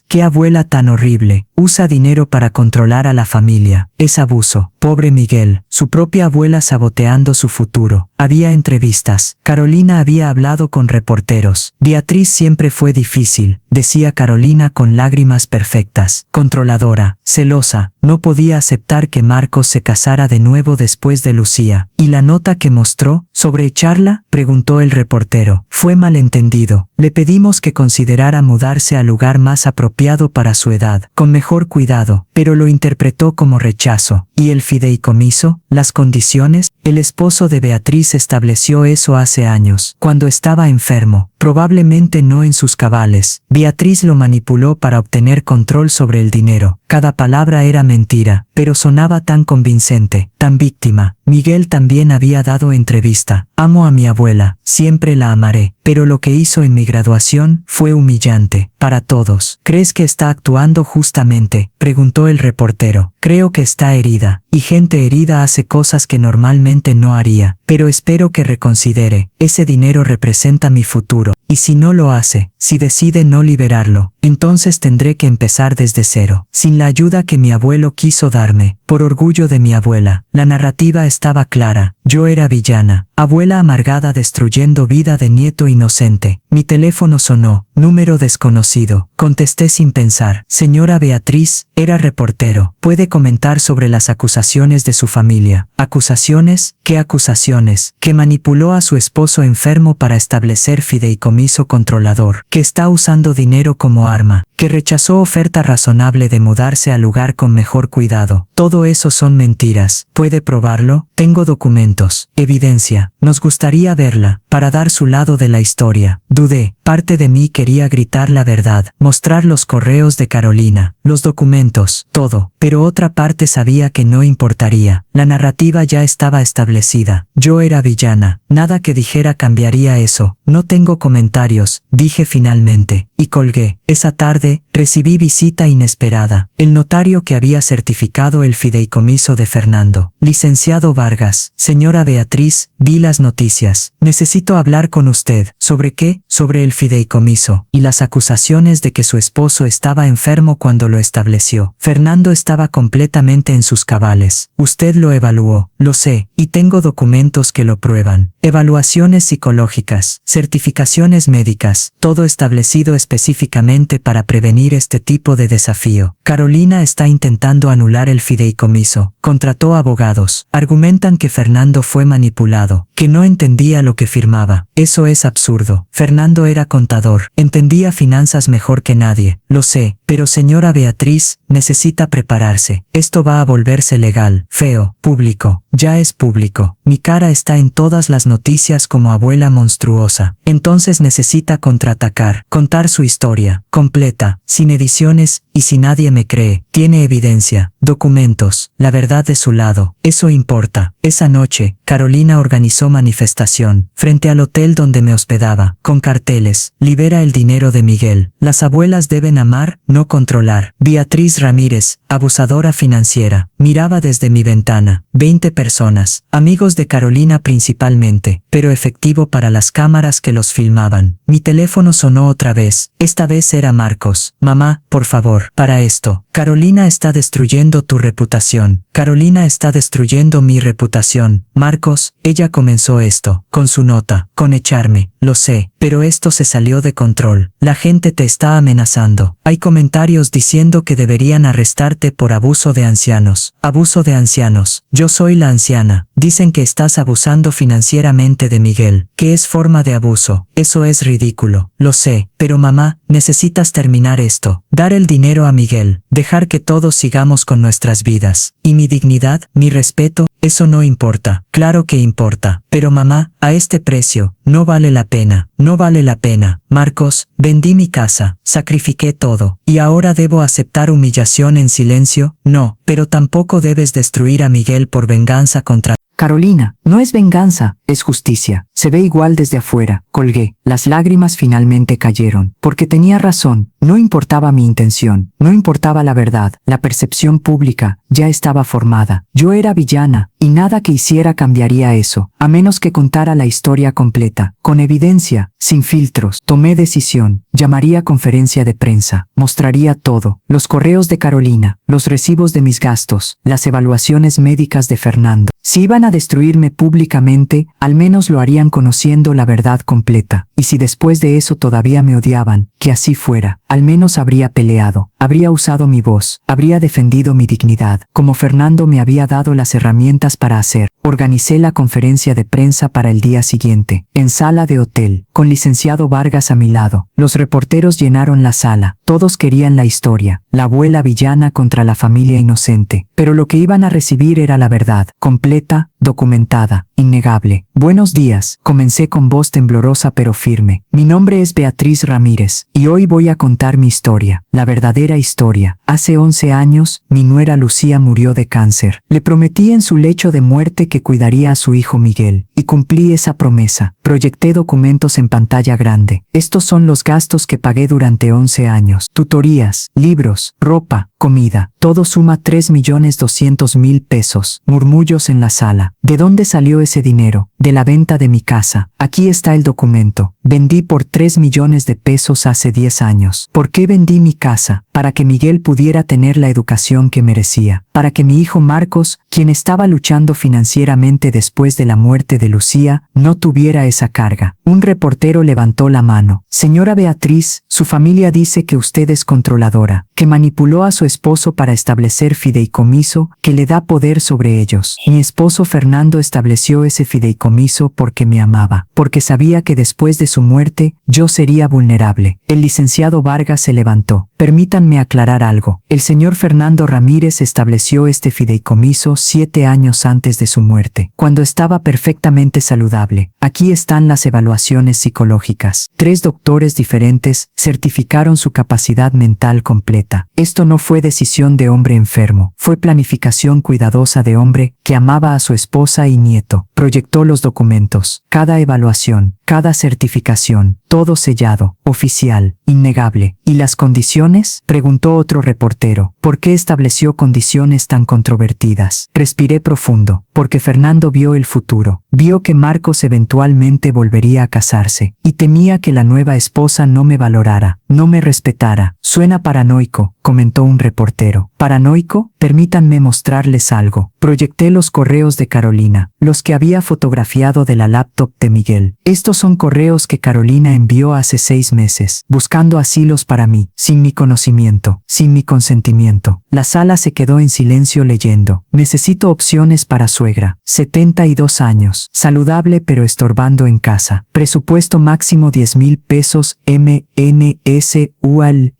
¿Qué abuela tan horrible? Usa dinero para controlar a la familia. Es abuso. Pobre Miguel, su propia abuela saboteando su futuro. Había entrevistas. Carolina había hablado con reporteros. Beatriz siempre fue difícil, decía Carolina con lágrimas perfectas. Controladora, celosa, no podía aceptar que Marcos se casara de nuevo después de Lucía. ¿Y la nota que mostró? ¿Sobre echarla? Preguntó el reportero. Fue malentendido. Le pedimos que considerara mudarse al lugar más apropiado para su edad, con mejor cuidado, pero lo interpretó como rechazo. ¿Y el fideicomiso? ¿Las condiciones? El esposo de Beatriz estableció eso hace años, cuando estaba enfermo, probablemente no en sus cabales. Beatriz lo manipuló para obtener control sobre el dinero. Cada palabra era mentira, pero sonaba tan convincente, tan víctima. Miguel también había dado entrevista. Amo a mi abuela, siempre la amaré, pero lo que hizo en mi graduación fue humillante, para todos. ¿Crees que está actuando justamente?, preguntó el reportero. Creo que está herida, y gente herida hace cosas que normalmente no haría, pero espero que reconsidere. Ese dinero representa mi futuro, y si no lo hace, si decide no liberarlo, entonces tendré que empezar desde cero, sin la ayuda que mi abuelo quiso darme, por orgullo de mi abuela. La narrativa estaba clara, yo era villana, abuela amargada destruyendo vida de nieto inocente. Mi teléfono sonó, Número desconocido. Contesté sin pensar. Señora Beatriz, era reportero. ¿Puede comentar sobre las acusaciones de su familia? ¿Acusaciones? ¿Qué acusaciones? Que manipuló a su esposo enfermo para establecer fideicomiso controlador, que está usando dinero como arma, que rechazó oferta razonable de mudarse al lugar con mejor cuidado. Todo eso son mentiras. ¿Puede probarlo? Tengo documentos, evidencia. Nos gustaría verla, para dar su lado de la historia. Dudé. Parte de mí quería gritar la verdad, mostrar los correos de Carolina, los documentos, todo, pero otra parte sabía que no importaría. La narrativa ya estaba establecida. Yo era villana. Nada que dijera cambiaría eso. No tengo comentarios, dije finalmente, y colgué. Esa tarde, recibí visita inesperada. El notario que había certificado el fideicomiso de Fernando. Licenciado Vargas. Señora Beatriz, vi las noticias. Necesito hablar con usted. ¿Sobre qué? Sobre el fideicomiso, y las acusaciones de que su esposo estaba enfermo cuando lo estableció. Fernando estaba completamente en sus cabales. Usted lo evaluó, lo sé, y tengo documentos que lo prueban. Evaluaciones psicológicas, certificaciones médicas, todo establecido específicamente para prevenir este tipo de desafío. Carolina está intentando anular el fideicomiso. Contrató abogados. Argumentan que Fernando fue manipulado, que no entendía lo que firmaba. Eso es absurdo. Fernando era contador. Entendía finanzas mejor que nadie. Lo sé, pero señora Beatriz, necesita prepararse. Esto va a volverse legal, feo, público. Ya es público. Mi cara está en todas las noticias como abuela monstruosa. Entonces necesita contraatacar, contar su historia, completa, sin ediciones, y si nadie me cree, tiene evidencia, documentos, la verdad de su lado. Eso importa. Esa noche, Carolina organizó manifestación, frente al hotel donde me hospedaba, con carteles: libera el dinero de Miguel. Las abuelas deben amar, no controlar. Beatriz Ramírez, abusadora financiera. Miraba desde mi ventana. 20 personas, amigos de Carolina principalmente, pero efectivo para las cámaras que los filmaban. Mi teléfono sonó otra vez. Esta vez era Marcos. Mamá, por favor, para esto. Carolina está destruyendo tu reputación. Carolina está destruyendo mi reputación. Marcos, ella comenzó esto, con su nota, con echarme. Lo sé, pero esto se salió de control. La gente te está amenazando. Hay comentarios diciendo que deberían arrestarte por abuso de ancianos. Abuso de ancianos. Yo soy la anciana. Dicen que estás abusando financieramente de Miguel, que es forma de abuso. Eso es ridículo. Lo sé, pero mamá, necesitas terminar esto. Dar el dinero a Miguel. Dejar que todos sigamos con nuestras vidas. Y mi dignidad, mi respeto, eso no importa. Claro que importa. Pero mamá, a este precio, no vale la pena. No vale la pena. Marcos, vendí mi casa, sacrifiqué todo. ¿Y ahora debo aceptar humillación en silencio? No, pero tampoco debes destruir a Miguel por venganza contra... Carolina, no es venganza, es justicia. Se ve igual desde afuera. Colgué. Las lágrimas finalmente cayeron. Porque tenía razón. No importaba mi intención. No importaba la verdad. La percepción pública ya estaba formada. Yo era villana, y nada que hiciera cambiaría eso, a menos que contara la historia completa, con evidencia, sin filtros. Tomé decisión. Llamaría conferencia de prensa. Mostraría todo. Los correos de Carolina, los recibos de mis gastos, las evaluaciones médicas de Fernando. Si iban a destruirme públicamente, al menos lo harían conociendo la verdad completa. Y si después de eso todavía me odiaban, que así fuera. Al menos habría peleado, habría usado mi voz, habría defendido mi dignidad, como Fernando me había dado las herramientas para hacer. Organicé la conferencia de prensa para el día siguiente, en sala de hotel, con licenciado Vargas a mi lado. Los reporteros llenaron la sala, todos querían la historia, la abuela villana contra la familia inocente, pero lo que iban a recibir era la verdad, completa, documentada, innegable. Buenos días, comencé con voz temblorosa pero firme. Mi nombre es Beatriz Ramírez, y hoy voy a contar mi historia, la verdadera historia. Hace 11 años, mi nuera Lucía murió de cáncer. Le prometí en su lecho de muerte que cuidaría a su hijo Miguel, y cumplí esa promesa. Proyecté documentos en pantalla grande. Estos son los gastos que pagué durante 11 años. Tutorías, libros, ropa, comida. Todo suma 3.200.000 pesos. Murmullos en la sala. ¿De dónde salió ese dinero? De la venta de mi casa. Aquí está el documento. Vendí por 3 millones de pesos hace 10 años. ¿Por qué vendí mi casa? Para que Miguel pudiera tener la educación que merecía. Para que mi hijo Marcos, quien estaba luchando financieramente después de la muerte de Lucía, no tuviera esa carga. Un reportero levantó la mano. Señora Beatriz, su familia dice que usted es controladora, que manipuló a su esposo para establecer fideicomiso que le da poder sobre ellos. Mi esposo Fernando estableció ese fideicomiso porque me amaba, porque sabía que después de su muerte yo sería vulnerable. El licenciado Vargas se levantó. Permítanme aclarar algo. El señor Fernando Ramírez estableció este fideicomiso 7 años antes de su muerte, cuando estaba perfectamente saludable. Aquí están las evaluaciones psicológicas. 3 doctores diferentes certificaron su capacidad mental completa. Esto no fue decisión de hombre enfermo, fue planificación cuidadosa de hombre que amaba a su esposa y nieto. Proyectó los documentos, cada evaluación, cada certificación, todo sellado, oficial, innegable. ¿Y las condiciones? Preguntó otro reportero. ¿Por qué estableció condiciones tan controvertidas? Respiré profundo, porque Fernando vio el futuro. Vio que Marcos eventualmente volvería a casarse, y temía que la nueva esposa no me valorara, no me respetara. Suena paranoico, comentó un reportero. ¿Paranoico? Permítanme mostrarles algo. Proyecté los correos de Carolina, los que había fotografiado de la laptop de Miguel. Estos son correos que Carolina envió hace 6 meses, buscando asilos para mí, sin mi conocimiento, sin mi consentimiento. La sala se quedó en silencio leyendo. Necesito opciones para suegra. 72 años. Saludable pero estorbando en casa. Presupuesto máximo 10.000 pesos. MNSUAL.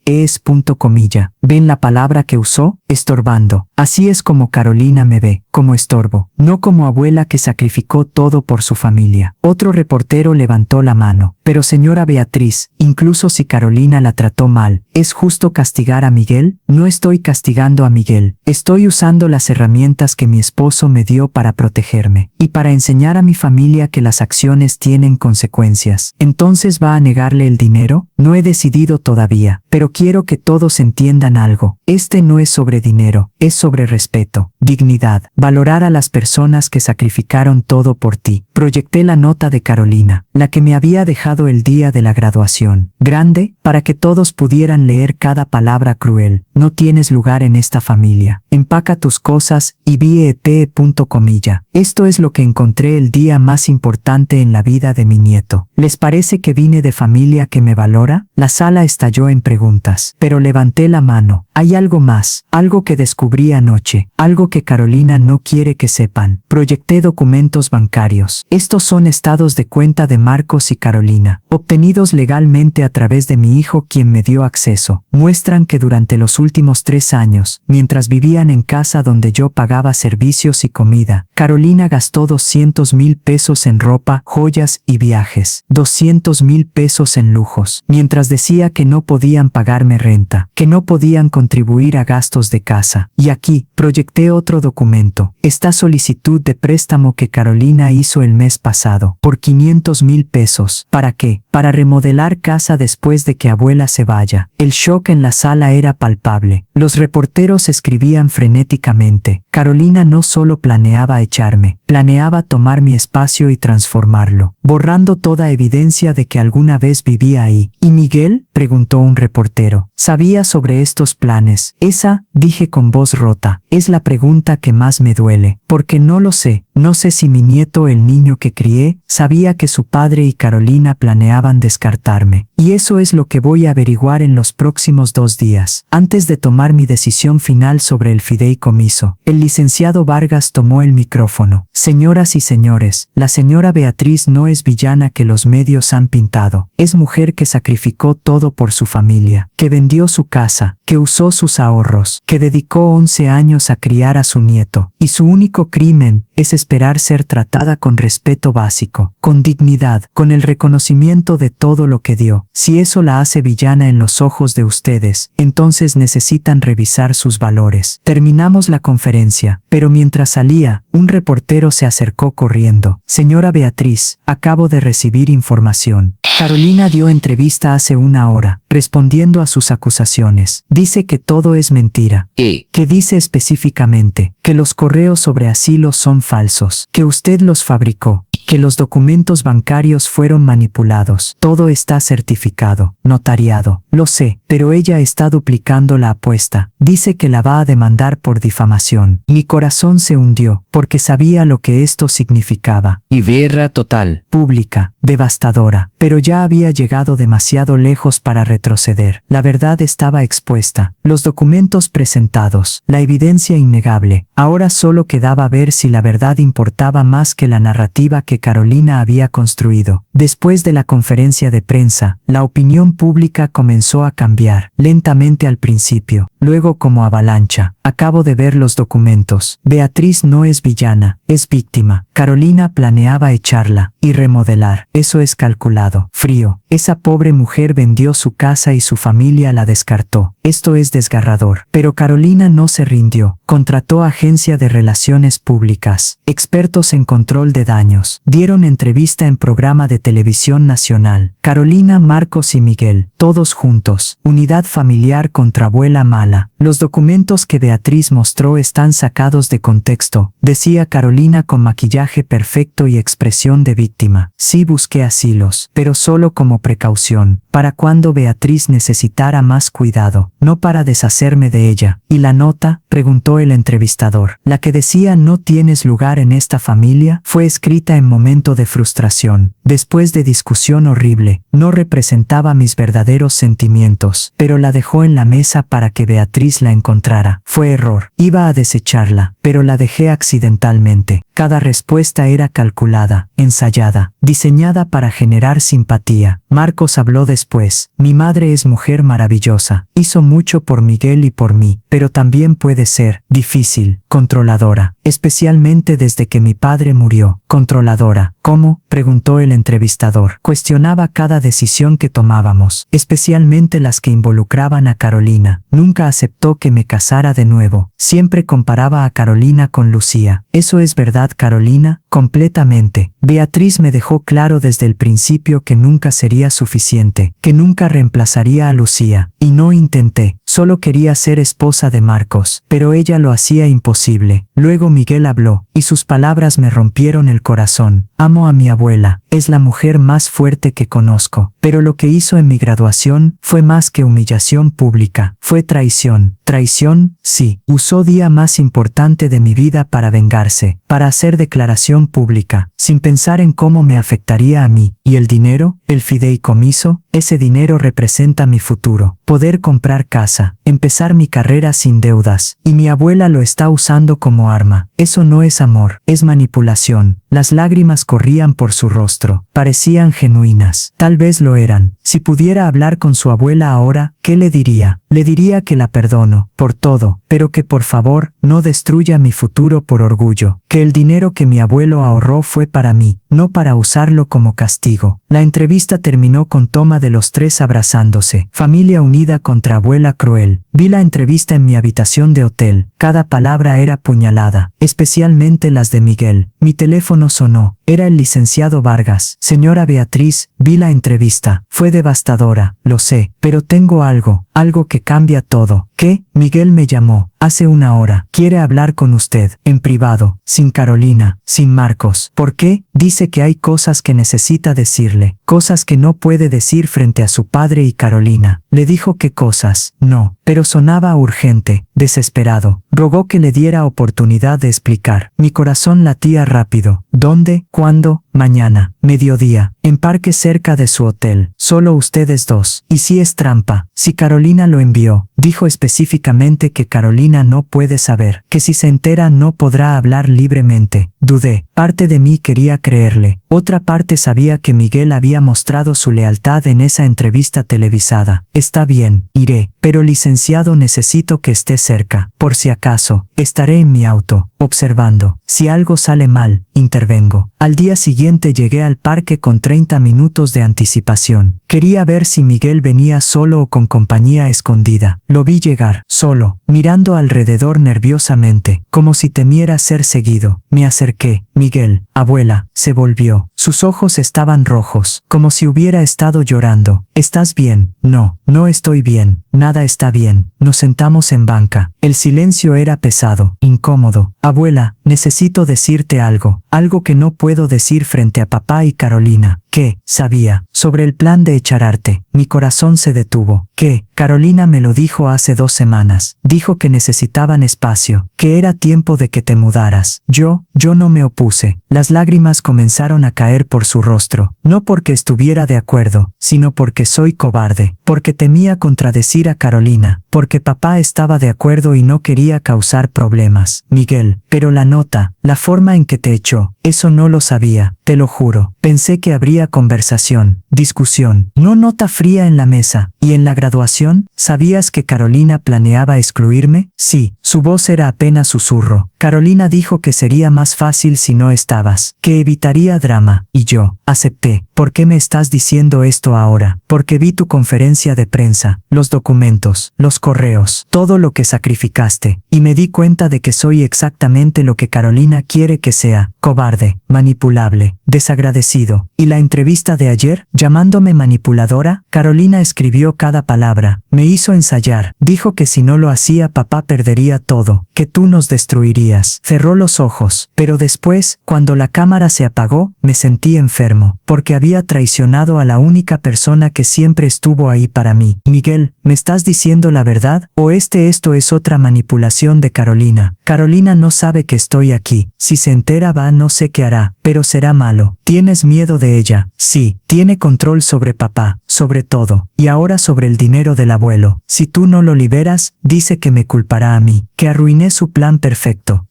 ¿Ven la palabra que usó? Estorbando. Así es como Carolina me ve, como estorbo, no como abuela que sacrificó todo por su familia. Otro reportero levantó la mano. Pero señora Beatriz, incluso si Carolina la trató mal, ¿es justo castigar a Miguel? No estoy castigando a Miguel. Estoy usando las herramientas que mi esposo me dio para protegerme y para enseñar a mi familia que las acciones tienen consecuencias. ¿Entonces va a negarle el dinero? No he decidido todavía, pero quiero que todos entiendan algo. Este no es sobre dinero, es sobre respeto, dignidad, valorar a las personas que sacrificaron todo por ti. Proyecté la nota de Carolina, la que me había dejado el día de la graduación. Grande, para que todos pudieran leer cada palabra cruel. No tienes lugar en esta familia. Empaca tus cosas y viep.comilla. Esto es lo que encontré el día más importante en la vida de mi nieto. ¿Les parece que vine de familia que me valora? La sala estalló en preguntas, pero levanté la mano. Hay algo más, algo que descubrí anoche, algo que Carolina no quiere que sepan. Proyecté documentos bancarios. Estos son estados de cuenta de Marcos y Carolina, obtenidos legalmente a través de mi hijo quien me dio acceso. Muestran que durante los últimos 3 años, mientras vivían en casa donde yo pagaba servicios y comida, Carolina gastó 200.000 pesos en ropa, joyas y viajes, 200.000 pesos en lujos, mientras decía que no podían pagarme renta, que no podían contribuir a gastos de casa. Y aquí, proyecté otro documento, esta solicitud de préstamo que Carolina hizo el mes pasado, por 500.000 pesos. ¿Para qué? Para remodelar casa después de que abuela se vaya. El shock en la sala era palpable. Los reporteros escribían frenéticamente. Carolina no solo planeaba echarme, planeaba tomar mi espacio y transformarlo, borrando toda evidencia de que alguna vez vivía ahí. ¿Y Miguel?, preguntó un reportero. ¿Sabía sobre estos planes? Esa, dije con voz rota, es la pregunta que más me duele, porque no lo sé. No sé si mi nieto, el niño que crié, sabía que su padre y Carolina planeaban descartarme. Y eso es lo que voy a averiguar en los próximos 2 días, antes de tomar mi decisión final sobre el fideicomiso. El licenciado Vargas tomó el micrófono. Señoras y señores, la señora Beatriz no es villana que los medios han pintado. Es mujer que sacrificó todo por su familia, que vendió su casa, que usó sus ahorros, que dedicó 11 años a criar a su nieto. Y su único crimen es esperar ser tratada con respeto básico, con dignidad, con el reconocimiento de todo lo que dio. Si eso la hace villana en los ojos de ustedes, entonces necesitan revisar sus valores. Terminamos la conferencia, pero mientras salía, un reportero se acercó corriendo. Señora Beatriz, acabo de recibir información. Carolina dio entrevista hace una hora, respondiendo a sus acusaciones. Dice que todo es mentira. ¿Qué? Que dice específicamente que los correos sobre asilo son falsos, que usted los fabricó, que los documentos bancarios fueron manipulados. Todo está certificado, notariado. Lo sé, pero ella está duplicando la apuesta. Dice que la va a demandar por difamación. Mi corazón se hundió, porque sabía lo que esto significaba. Y guerra total. Pública, devastadora, pero ya había llegado demasiado lejos para retroceder. La verdad estaba expuesta, los documentos presentados, la evidencia innegable. Ahora solo quedaba ver si la verdad importaba más que la narrativa que Carolina había construido. Después de la conferencia de prensa, la opinión pública comenzó a cambiar, lentamente al principio, luego como avalancha. Acabo de ver los documentos. Beatriz no es villana, es víctima. Carolina planeaba echarla y remodelar. Eso es calculado, frío. Esa pobre mujer vendió su casa y su familia la descartó. Esto es desgarrador. Pero Carolina no se rindió. Contrató agencia de relaciones públicas, expertos en control de daños. Dieron entrevista en programa de televisión nacional. Carolina, Marcos y Miguel, todos juntos. Unidad familiar contra abuela mala. Los documentos que Beatriz mostró están sacados de contexto, decía Carolina con maquillaje perfecto y expresión de víctima. Sí busqué asilos, pero solo como precaución, para cuando Beatriz necesitara más cuidado, no para deshacerme de ella. ¿Y la nota?, preguntó el entrevistador. La que decía no tienes lugar en esta familia, fue escrita en momento de frustración, después de discusión horrible. No representaba mis verdaderos sentimientos, pero la dejó en la mesa para que Beatriz la encontrara. Fue error. Iba a desecharla, pero la dejé accidentalmente. Cada respuesta era calculada, ensayada, diseñada para generar simpatía. Marcos habló después. Mi madre es mujer maravillosa. Hizo mucho por Miguel y por mí, pero también puede ser difícil, controladora, especialmente desde que mi padre murió. Controladora. ¿Cómo?, preguntó el entrevistador. Cuestionaba cada decisión que tomábamos, especialmente las que involucraban a Carolina. Nunca aceptó que me casara de nuevo. Siempre comparaba a Carolina con Lucía. ¿Eso es verdad, Carolina? Completamente. Beatriz me dejó claro desde el principio que nunca sería suficiente, que nunca reemplazaría a Lucía. Y no intenté. Solo quería ser esposa de Marcos, pero ella lo hacía imposible. Luego Miguel habló, y sus palabras me rompieron el corazón. Amo a mi abuela, es la mujer más fuerte que conozco, pero lo que hizo en mi graduación fue más que humillación pública, fue traición. ¿Traición? Sí. Usó día más importante de mi vida para vengarse, para hacer declaración pública, sin pensar en cómo me afectaría a mí. ¿Y el dinero? ¿El fideicomiso? Ese dinero representa mi futuro, poder comprar casa, empezar mi carrera sin deudas, y mi abuela lo está usando como arma. Eso no es amor, es manipulación. Las lágrimas corrían por su rostro, parecían genuinas. Tal vez lo eran. Si pudiera hablar con su abuela ahora, ¿qué le diría? Le diría que la perdono, por todo, pero que por favor, no destruya mi futuro por orgullo, que el dinero que mi abuelo ahorró fue para mí, no para usarlo como castigo. La entrevista terminó con toma de los tres abrazándose. Familia unida contra abuela cruel. Vi la entrevista en mi habitación de hotel. Cada palabra era puñalada, especialmente las de Miguel. Mi teléfono sonó. Era el licenciado Vargas. Señora Beatriz, vi la entrevista. Fue devastadora, lo sé, pero tengo algo que cambia todo. ¿Qué? Miguel me llamó. Hace una hora. Quiere hablar con usted, en privado, sin Carolina, sin Marcos. ¿Por qué? Dice que hay cosas que necesita decirle, cosas que no puede decir frente a su padre y Carolina. Le dijo qué cosas. No, pero sonaba urgente, desesperado. Rogó que le diera oportunidad de explicar. Mi corazón latía rápido. ¿Dónde? ¿Cuándo? mañana, mediodía, en parque cerca de su hotel, solo ustedes dos. Y si es trampa, si Carolina lo envió, dijo específicamente que Carolina no puede saber, que si se entera no podrá hablar libremente. Dudé, parte de mí quería creerle, otra parte sabía que Miguel había mostrado su lealtad en esa entrevista televisada. Está bien, iré, pero licenciado necesito que esté cerca, por si acaso, estaré en mi auto, observando. Si algo sale mal, intervengo. Al día siguiente llegué al parque con 30 minutos de anticipación. Quería ver si Miguel venía solo o con compañía escondida. Lo vi llegar, solo, mirando alrededor nerviosamente, como si temiera ser seguido. Me acerqué. Miguel, abuela, se volvió. Sus ojos estaban rojos, como si hubiera estado llorando. ¿Estás bien? No, no estoy bien. Nada está bien. Nos sentamos en banca. El silencio era pesado, incómodo. Abuela, necesito decirte algo. Algo que no puedo decir frente a papá y Carolina. ¿Qué? Sabía. Sobre el plan de echarte. Mi corazón se detuvo. ¿Qué? Carolina me lo dijo hace 2 semanas. Dijo que necesitaban espacio, que era tiempo de que te mudaras. Yo no me opuse. Las lágrimas comenzaron a caer por su rostro. No porque estuviera de acuerdo, sino porque soy cobarde. Porque temía contradecir a Carolina. Porque papá estaba de acuerdo y no quería causar problemas. Miguel, pero la nota, la forma en que te echó, eso no lo sabía, te lo juro. Pensé que habría conversación, discusión, no nota fría en la mesa. ¿Y en la graduación? ¿Sabías que Carolina planeaba excluirme? Sí, su voz era apenas susurro. Carolina dijo que sería más fácil si no estabas, que evitaría drama, y yo acepté. ¿Por qué me estás diciendo esto ahora? Porque vi tu conferencia de prensa, los documentos, los correos, todo lo que sacrificaste, y me di cuenta de que soy exactamente lo que Carolina quiere que sea, cobarde, manipulable, desagradecido. ¿Y la entrevista de ayer, llamándome manipuladora? Carolina escribió cada palabra, me hizo ensayar, dijo que si no lo hacía papá perdería todo, que tú nos destruirías. Cerró los ojos, pero después, cuando la cámara se apagó, me sentí enfermo, porque había traicionado a la única persona que siempre estuvo ahí para mí. Miguel, ¿me estás diciendo la verdad? ¿O esto es otra manipulación de Carolina? Carolina no sabe que estoy aquí. Si se entera va, no sé qué hará, pero será malo. ¿Tienes miedo de ella? Sí, tiene control sobre papá, sobre todo, y ahora sobre el dinero del abuelo. Si tú no lo liberas, dice que me culpará a mí, que arruiné su plan perfecto,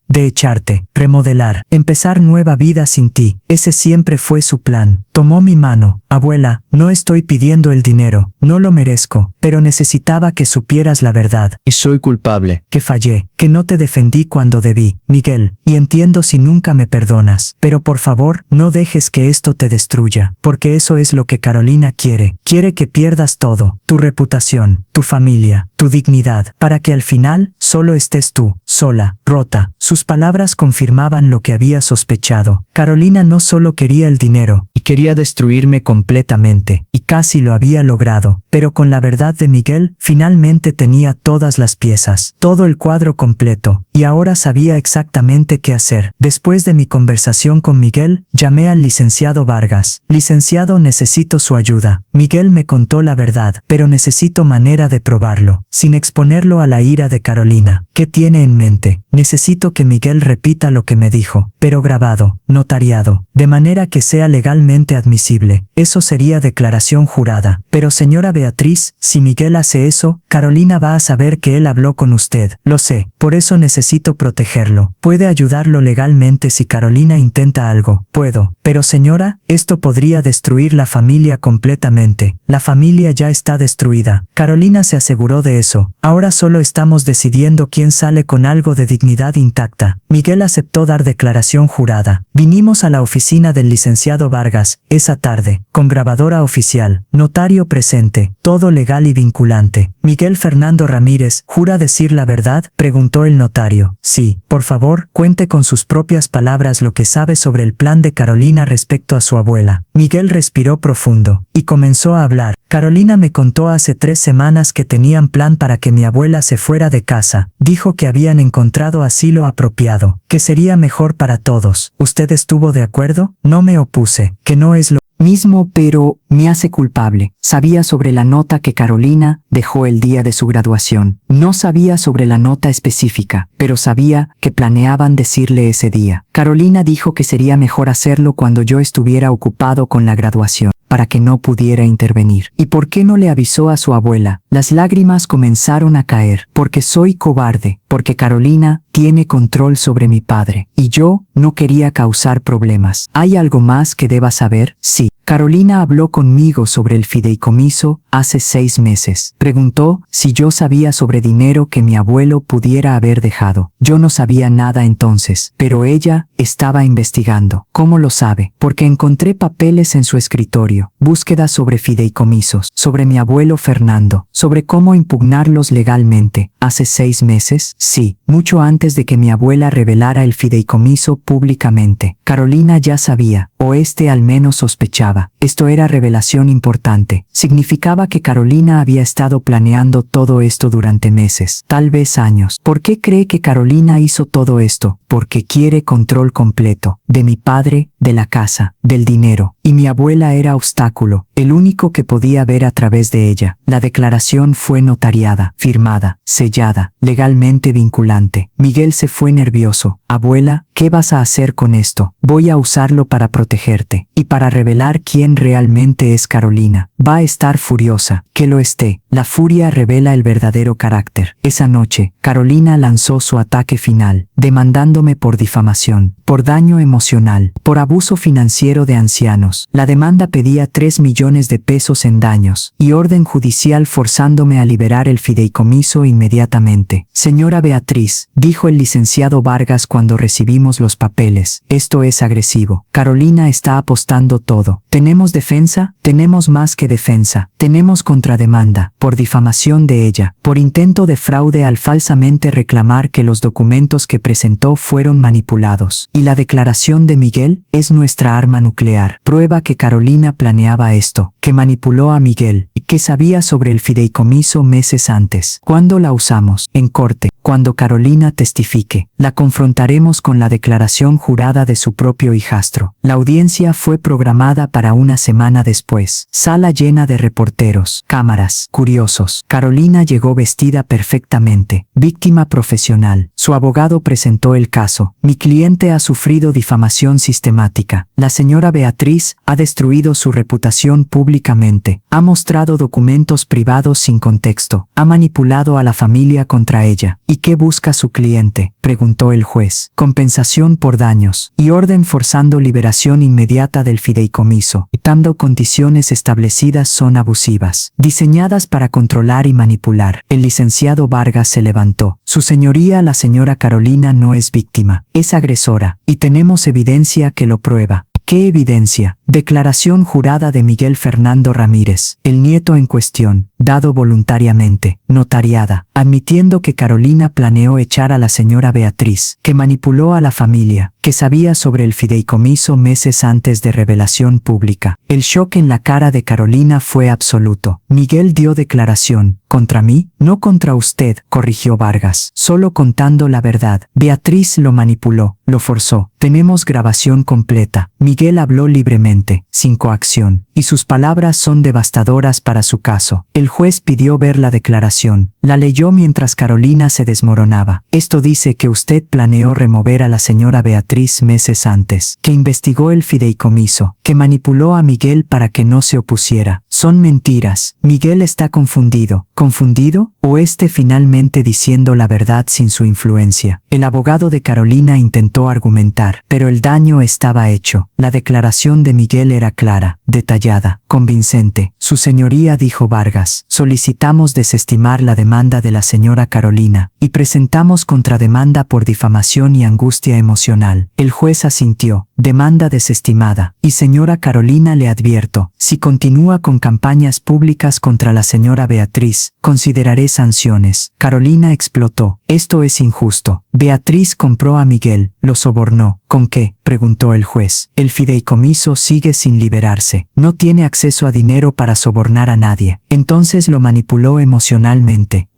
de echarte, remodelar, empezar nueva vida sin ti. Ese siempre fue su plan. Tomó mi mano. Abuela, no estoy pidiendo el dinero, no lo merezco, pero necesitaba que supieras la verdad. Y soy culpable. Que fallé, que no te defendí cuando debí, Miguel, y entiendo si nunca me perdonas, pero por favor, no dejes que esto te destruya, porque eso es lo que Carolina quiere. Quiere que pierdas todo, tu reputación, tu familia, tu dignidad, para que al final solo estés tú, sola, rota. Sus palabras confirmaban lo que había sospechado. Carolina no solo quería el dinero, Y quería destruirme completamente, y casi lo había logrado, pero con la verdad de Miguel, finalmente tenía todas las piezas, todo el cuadro completo, y ahora sabía exactamente qué hacer. Después de mi conversación con Miguel, llamé al licenciado Vargas. Licenciado, necesito su ayuda. Miguel me contó la verdad, pero necesito manera de probarlo, sin exponerlo a la ira de Carolina. ¿Qué tiene en mente? Necesito que Miguel repita lo que me dijo, pero grabado, notariado, de manera que sea legalmente admisible. Eso sería declaración jurada. Pero señora Beatriz, si Miguel hace eso, Carolina va a saber que él habló con usted. Lo sé, por eso necesito protegerlo. ¿Puede ayudarlo legalmente si Carolina intenta algo? Puedo. Pero señora, esto podría destruir la familia completamente. La familia ya está destruida. Carolina se aseguró de eso. Ahora solo estamos decidiendo quién sale con algo de dignidad intacta. Miguel aceptó dar declaración jurada. Vinimos a la oficina del licenciado Vargas, esa tarde, con grabadora oficial, notario presente, todo legal y vinculante. Miguel Fernando Ramírez, ¿jura decir la verdad?, preguntó el notario. Sí, por favor, cuente con sus propias palabras lo que sabe sobre el plan de Carolina respecto a su abuela. Miguel respiró profundo, y comenzó a hablar. Carolina me contó hace 3 semanas que tenían plan para que mi abuela se fuera de casa. Dijo que habían encontrado asilo apropiado, que sería mejor para todos. ¿Usted estuvo de acuerdo? No me opuse, que no es lo mismo, pero me hace culpable. Sabía sobre la nota que Carolina dejó el día de su graduación. No sabía sobre la nota específica, pero sabía que planeaban decirle ese día. Carolina dijo que sería mejor hacerlo cuando yo estuviera ocupado con la graduación, para que no pudiera intervenir. ¿Y por qué no le avisó a su abuela? Las lágrimas comenzaron a caer. Porque soy cobarde, porque Carolina tiene control sobre mi padre, y yo no quería causar problemas. ¿Hay algo más que deba saber? Sí. Carolina habló conmigo sobre el fideicomiso hace 6 meses. Preguntó si yo sabía sobre dinero que mi abuelo pudiera haber dejado. Yo no sabía nada entonces, pero ella estaba investigando. ¿Cómo lo sabe? Porque encontré papeles en su escritorio, búsquedas sobre fideicomisos, sobre mi abuelo Fernando, sobre cómo impugnarlos legalmente. ¿Hace 6 meses? Sí, mucho antes de que mi abuela revelara el fideicomiso públicamente. Carolina ya sabía, o al menos sospechaba. Esto era revelación importante. Significaba que Carolina había estado planeando todo esto durante meses, tal vez años. ¿Por qué cree que Carolina hizo todo esto? Porque quiere control completo de mi padre, de la casa, del dinero. Y mi abuela era obstáculo, el único que podía ver a través de ella. La declaración fue notariada, firmada, sellada, legalmente vinculante. Miguel se fue nervioso. Abuela, ¿qué vas a hacer con esto? Voy a usarlo para protegerte y para revelar quién realmente es Carolina. Va a estar furiosa. Que lo esté. La furia revela el verdadero carácter. Esa noche, Carolina lanzó su ataque final, demandándome por difamación, por daño emocional, por abuso financiero de ancianos. La demanda pedía 3 millones de pesos en daños y orden judicial forzándome a liberar el fideicomiso inmediatamente. Señora Beatriz, dijo el licenciado Vargas cuando recibimos los papeles, esto es agresivo. Carolina está apostando todo. ¿Tenemos defensa? Tenemos más que defensa. Tenemos contrademanda, por difamación de ella, por intento de fraude al falsamente reclamar que los documentos que presentó fueron manipulados. Y la declaración de Miguel es nuestra arma nuclear. Prueba que Carolina planeaba esto, que manipuló a Miguel, y que sabía sobre el fideicomiso meses antes. ¿Cuándo la usamos? En corte. Cuando Carolina testifique, la confrontaremos con la declaración jurada de su propio hijastro. La audiencia fue programada para una semana después. Sala llena de reporteros, cámaras, curiosos. Carolina llegó vestida perfectamente, víctima profesional. Su abogado presentó el caso. Mi cliente ha sufrido difamación sistemática. La señora Beatriz ha destruido su reputación públicamente. Ha mostrado documentos privados sin contexto. Ha manipulado a la familia contra ella. ¿Y qué busca su cliente?, preguntó el juez. Compensación por daños y orden forzando liberación inmediata del fideicomiso. Dando condiciones establecidas son abusivas, diseñadas para controlar y manipular. El licenciado Vargas se levantó. Su señoría, la señora Carolina no es víctima, es agresora, y tenemos evidencia que lo prueba. ¿Qué evidencia? Declaración jurada de Miguel Fernando Ramírez, el nieto en cuestión, dado voluntariamente, notariada, admitiendo que Carolina planeó echar a la señora Beatriz, que manipuló a la familia, que sabía sobre el fideicomiso meses antes de revelación pública. El shock en la cara de Carolina fue absoluto. Miguel dio declaración. ¿Contra mí? No contra usted, corrigió Vargas, solo contando la verdad. Beatriz lo manipuló, lo forzó. Tenemos grabación completa. Miguel habló libremente, sin coacción, y sus palabras son devastadoras para su caso. El juez pidió ver la declaración. La leyó mientras Carolina se desmoronaba. Esto dice que usted planeó remover a la señora Beatriz meses antes, que investigó el fideicomiso, que manipuló a Miguel para que no se opusiera. Son mentiras. Miguel está confundido. ¿Confundido? ¿O finalmente diciendo la verdad sin su influencia? El abogado de Carolina intentó argumentar, pero el daño estaba hecho. La declaración de Miguel era clara, detallada, convincente. Su señoría, dijo Vargas, solicitamos desestimar la demanda de la señora Carolina y presentamos contrademanda por difamación y angustia emocional. El juez asintió. Demanda desestimada. Y señora Carolina, le advierto, si continúa con campañas públicas contra la señora Beatriz, consideraré sanciones. Carolina explotó. Esto es injusto. Beatriz compró a Miguel, lo sobornó. ¿Con qué? preguntó el juez. El fideicomiso sigue sin liberarse. No tiene acceso a dinero para sobornar a nadie. Entonces lo manipuló emocionalmente.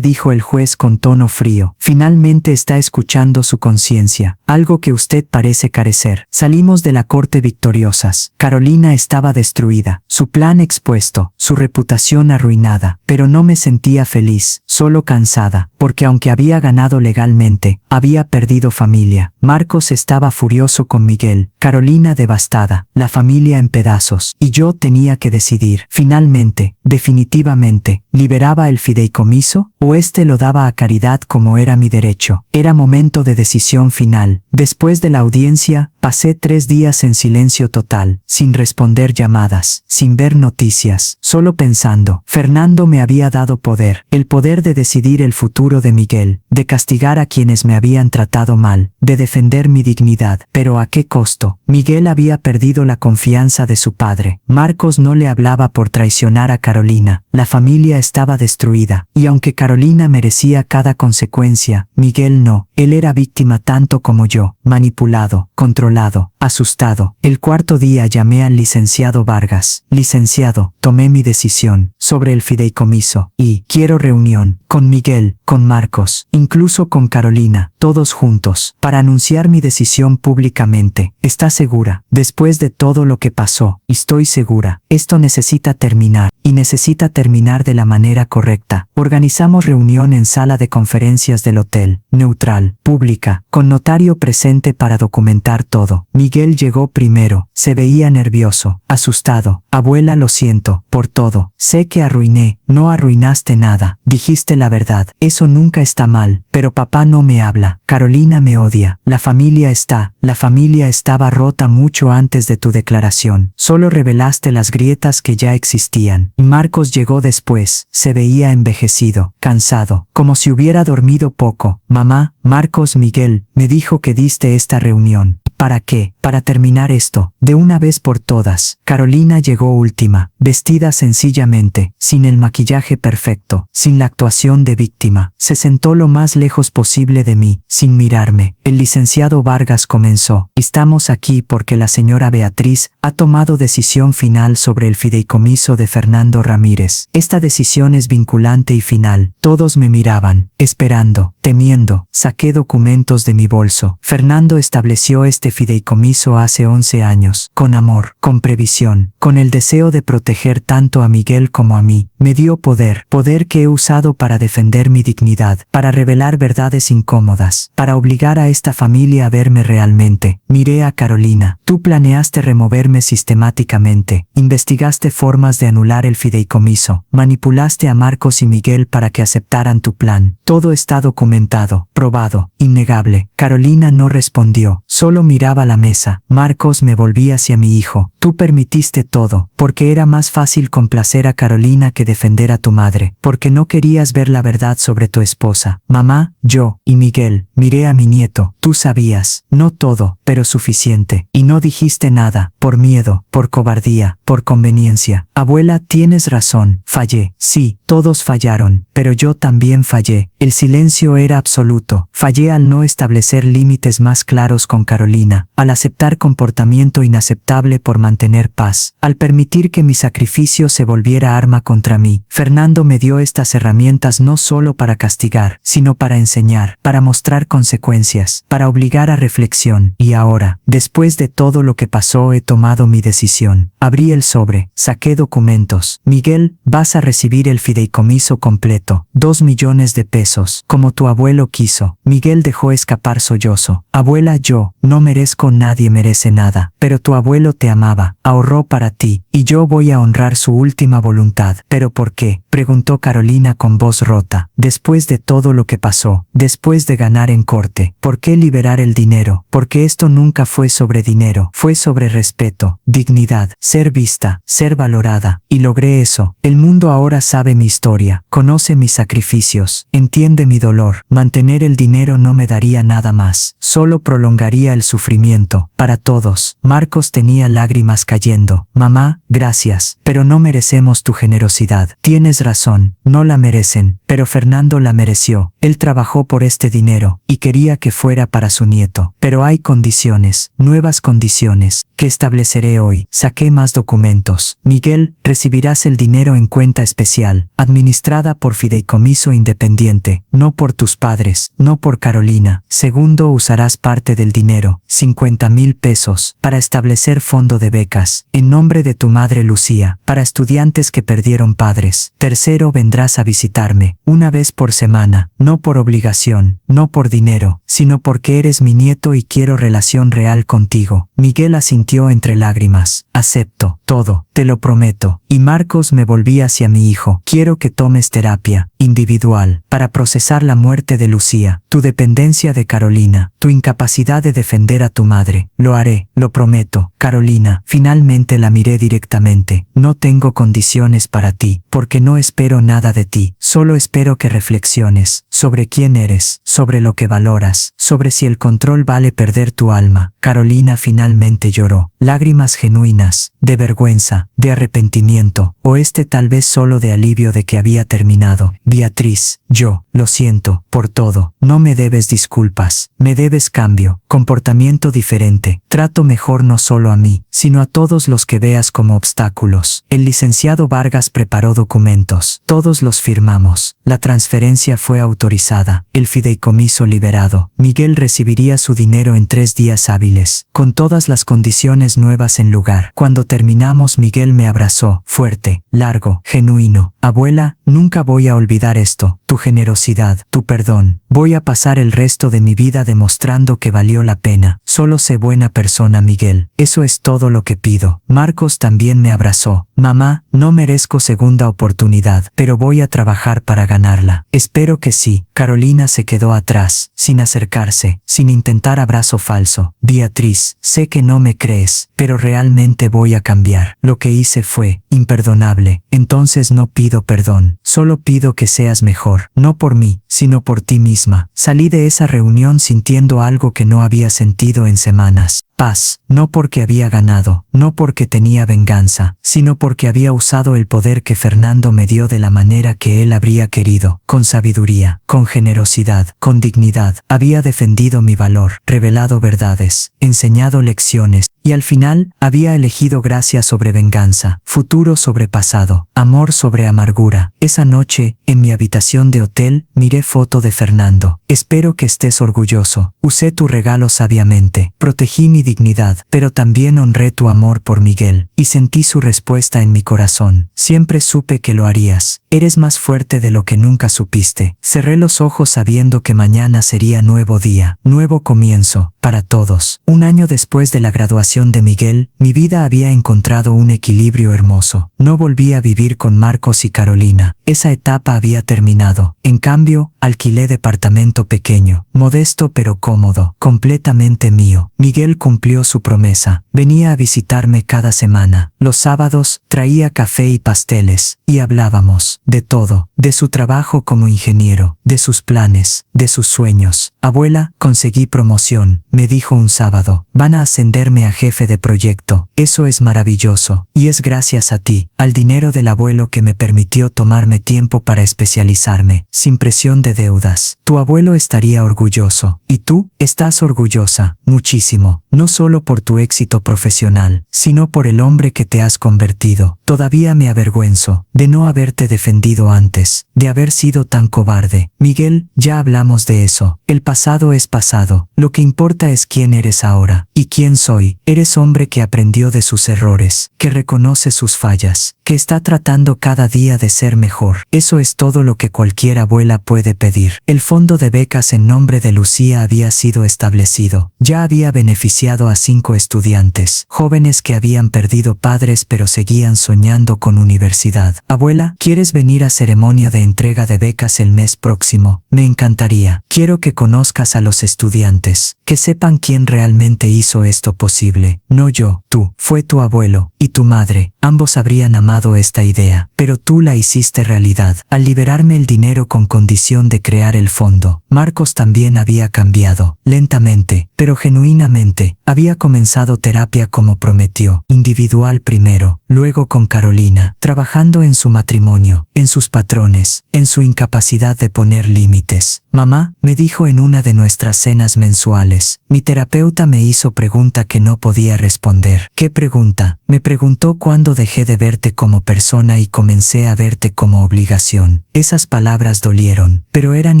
Dijo el juez con tono frío. Finalmente está escuchando su conciencia, algo que usted parece carecer. Salimos de la corte victoriosas. Carolina estaba destruida, su plan expuesto, su reputación arruinada, pero no me sentía feliz, solo cansada, porque aunque había ganado legalmente, había perdido familia. Marcos estaba furioso con Miguel, Carolina devastada, la familia en pedazos, y yo tenía que decidir. Finalmente, definitivamente, ¿liberaba el fideicomiso o lo daba a caridad como era mi derecho? Era momento de decisión final. Después de la audiencia, pasé 3 días en silencio total, sin responder llamadas, sin ver noticias, solo pensando. Fernando me había dado poder, el poder de decidir el futuro de Miguel, de castigar a quienes me habían tratado mal, de defender mi dignidad. Pero ¿a qué costo? Miguel había perdido la confianza de su padre. Marcos no le hablaba por traicionar a Carolina. La familia estaba destruida, y aunque Carolina merecía cada consecuencia, Miguel no. Él era víctima tanto como yo, manipulado, controlado, asustado. El 4.º día llamé al licenciado Vargas. Licenciado, tomé mi decisión sobre el fideicomiso y quiero reunión con Miguel, con Marcos, incluso con Carolina, todos juntos, para anunciar mi decisión públicamente. ¿Está segura? Después de todo lo que pasó, estoy segura. Esto necesita terminar, y necesita terminar de la manera correcta. Organizamos reunión en sala de conferencias del hotel, neutral, pública, con notario presente para documentar todo. Miguel llegó primero, se veía nervioso, asustado. Abuela, lo siento por todo. Sé que arruiné. No arruinaste nada. Dijiste la verdad. Eso nunca está mal. Pero papá no me habla. Carolina me odia. La familia estaba rota mucho antes de tu declaración. Solo revelaste las grietas que ya existían. Y Marcos llegó después. Se veía envejecido, cansado, como si hubiera dormido poco. Mamá, Marcos, Miguel me dijo que diste esta reunión. ¿Para qué? Para terminar esto, de una vez por todas. Carolina llegó última, vestida sencillamente, sin el maquillaje perfecto, sin la actuación de víctima. Se sentó lo más lejos posible de mí, sin mirarme. El licenciado Vargas comenzó. Estamos aquí porque la señora Beatriz ha tomado decisión final sobre el fideicomiso de Fernando Ramírez. Esta decisión es vinculante y final. Todos me miraban, esperando, temiendo. Saqué documentos de mi bolso. Fernando estableció este fideicomiso hace 11 años, con amor, con previsión, con el deseo de proteger tanto a Miguel como a mí. Me dio poder que he usado para defender mi dignidad, para revelar verdades incómodas, para obligar a esta familia a verme realmente. Miré a Carolina. Tú planeaste removerme sistemáticamente, investigaste formas de anular el fideicomiso, manipulaste a Marcos y Miguel para que aceptaran tu plan. Todo está documentado, probado, innegable. Carolina no respondió, solo miraba la mesa. Marcos, me volví hacia mi hijo. Tú permitiste todo, porque era más fácil complacer a Carolina que defender a tu madre, porque no querías ver la verdad sobre tu esposa. Mamá, yo y Miguel, miré a mi nieto. Tú sabías, no todo, pero suficiente, y no dijiste nada, por miedo, por cobardía, por conveniencia. Abuela, tienes razón, fallé. Sí, todos fallaron, pero yo también fallé. El silencio era absoluto. Fallé al no establecer límites más claros con Carolina, al aceptar comportamiento inaceptable por mantener paz, al permitir que mi sacrificio se volviera arma contra mí. Fernando me dio estas herramientas no solo para castigar, sino para enseñar, para mostrar consecuencias, para obligar a reflexión. Y ahora, después de todo lo que pasó, he tomado mi decisión. Abrí el sobre, saqué documentos. Miguel, vas a recibir el fideicomiso completo, 2 millones de pesos, como tu abuelo quiso. Miguel dejó escapar sollozo. Abuela, yo no merezco, nadie merece nada, pero tu abuelo te amaba, ahorró para ti, y yo voy a honrar su última voluntad. ¿Pero por qué?, preguntó Carolina con voz rota. Después de todo lo que pasó, después de ganar en corte, ¿por qué liberar el dinero? Porque esto nunca fue sobre dinero, fue sobre respeto, dignidad, ser vista, ser valorada, y logré eso. El mundo ahora sabe mi historia, conoce mis sacrificios, entiende mi dolor. Mantener el dinero no me daría nada más, solo prolongaría el sufrimiento, para todos. Marcos tenía lágrimas cayendo. Mamá, gracias, pero no merecemos tu generosidad. Tienes razón, no la merecen, pero Fernando la mereció. Él trabajó por este dinero y quería que fuera para su nieto. Pero hay condiciones, nuevas condiciones, que estableceré hoy. Saqué más documentos. Miguel, recibirás el dinero en cuenta especial, administrada por fideicomiso independiente, no por tus padres, no por Carolina. Segundo, usarás parte del dinero, 50,000 pesos, para establecer fondo de becas, en nombre de tu madre Lucía, para estudiantes que perdieron padres. Tercero, vendrás a visitarme, una vez por semana, no por obligación, no por dinero, sino porque eres mi nieto y quiero relación real contigo. Miguel asintió entre lágrimas. Acepto, todo, te lo prometo. Y Marcos me volví hacia mi hijo. Quiero que tomes terapia, individual, para procesar la muerte de Lucía, tu dependencia de Carolina, tu incapacidad de defender a tu madre. Lo haré, lo prometo. Carolina, finalmente la miré directamente. No tengo condiciones para ti, porque no espero nada de ti. Solo espero que reflexiones sobre quién eres, sobre lo que valoras, sobre si el control vale perder tu alma. Carolina finalmente lloró. Lágrimas genuinas, de vergüenza, de arrepentimiento, o tal vez solo de alivio de que había terminado. Beatriz, yo, lo siento, por todo. No me debes disculpas, me debes cambio, comportamiento diferente, trato mejor no solo a mí, sino a todos los que veas como obstáculos. El licenciado Vargas preparó documentos, todos los firmamos, la transferencia fue autorizada, el fideicomiso liberado. Miguel recibiría su dinero en 3 días hábiles, con todas las condiciones nuevas en lugar. Cuando terminamos, Miguel me abrazó, fuerte, largo, genuino. Abuela, nunca voy a olvidar esto, tu generosidad, tu perdón. Voy a pasar el resto de mi vida demostrando que valió la pena. Solo sé buena persona, Miguel. Eso es todo lo que pido. Marcos también me abrazó. Mamá, no merezco segunda oportunidad, pero voy a trabajar para ganarla. Espero que sí. Carolina se quedó atrás, sin acercarse, sin intentar abrazo falso. Beatriz, sé que no me crees, pero realmente voy a cambiar. Lo que hice fue imperdonable. Entonces no pido perdón, solo pido que seas mejor, no por mí, sino por ti misma. Salí de esa reunión sintiendo algo que no había sentido en semanas. Paz, no porque había ganado, no porque tenía venganza, sino porque había usado el poder que Fernando me dio de la manera que él habría querido, con sabiduría, con generosidad, con dignidad. Había defendido mi valor, revelado verdades, enseñado lecciones, y al final, había elegido gracia sobre venganza, futuro sobre pasado, amor sobre amargura. Esa noche, en mi habitación de hotel, miré foto de Fernando. Espero que estés orgulloso. Usé tu regalo sabiamente. Protegí mi dignidad, pero también honré tu amor por Miguel, y sentí su respuesta en mi corazón. Siempre supe que lo harías. Eres más fuerte de lo que nunca supiste. Cerré los ojos sabiendo que mañana sería nuevo día, nuevo comienzo, para todos. Un año después de la graduación de Miguel, mi vida había encontrado un equilibrio hermoso. No volví a vivir con Marcos y Carolina. Esa etapa había terminado. En cambio, alquilé departamento pequeño, modesto pero cómodo, completamente mío. Miguel cumplió su promesa. Venía a visitarme cada semana. Los sábados, traía café y pasteles, y hablábamos de todo, de su trabajo como ingeniero, de sus planes, de sus sueños. Abuela, conseguí promoción, me dijo un sábado. Van a ascenderme a jefe de proyecto. Eso es maravilloso, y es gracias a ti, al dinero del abuelo que me permitió tomarme tiempo para especializarme, sin presión de deudas. Tu abuelo estaría orgulloso, y tú, estás orgullosa, muchísimo, no solo por tu éxito profesional, sino por el hombre que te has convertido. Todavía me avergüenzo de no haberte defendido antes, de haber sido tan cobarde. Miguel, ya hablamos de eso. El pasado es pasado. Lo que importa es quién eres ahora. ¿Y quién soy? Eres hombre que aprendió de sus errores, que reconoce sus fallas, que está tratando cada día de ser mejor. Eso es todo lo que cualquier abuela puede pedir. El fondo de becas en nombre de Lucía había sido establecido. Ya había beneficiado a 5 estudiantes, jóvenes que habían perdido padres pero seguían soñando con universidad. Abuela, ¿quieres venir a ceremonia de entrega de becas el mes próximo? Me encantaría. Quiero que conozcas a los estudiantes, que sepan quién realmente hizo esto posible. No yo, tú. Fue tu abuelo y tu madre. Ambos habrían amado esta idea, pero tú la hiciste realidad, al liberarme el dinero con condición de crear el fondo. Marcos también había cambiado, lentamente, pero genuinamente. Había comenzado terapia como prometió, individual primero, luego con Carolina, trabajando en su matrimonio, en sus patrones, en su incapacidad de poner límites. Mamá, me dijo en una de nuestras cenas mensuales. Mi terapeuta me hizo pregunta que no podía responder. ¿Qué pregunta? Me preguntó cuándo dejé de verte como persona y comencé a verte como obligación. Esas palabras dolieron, pero eran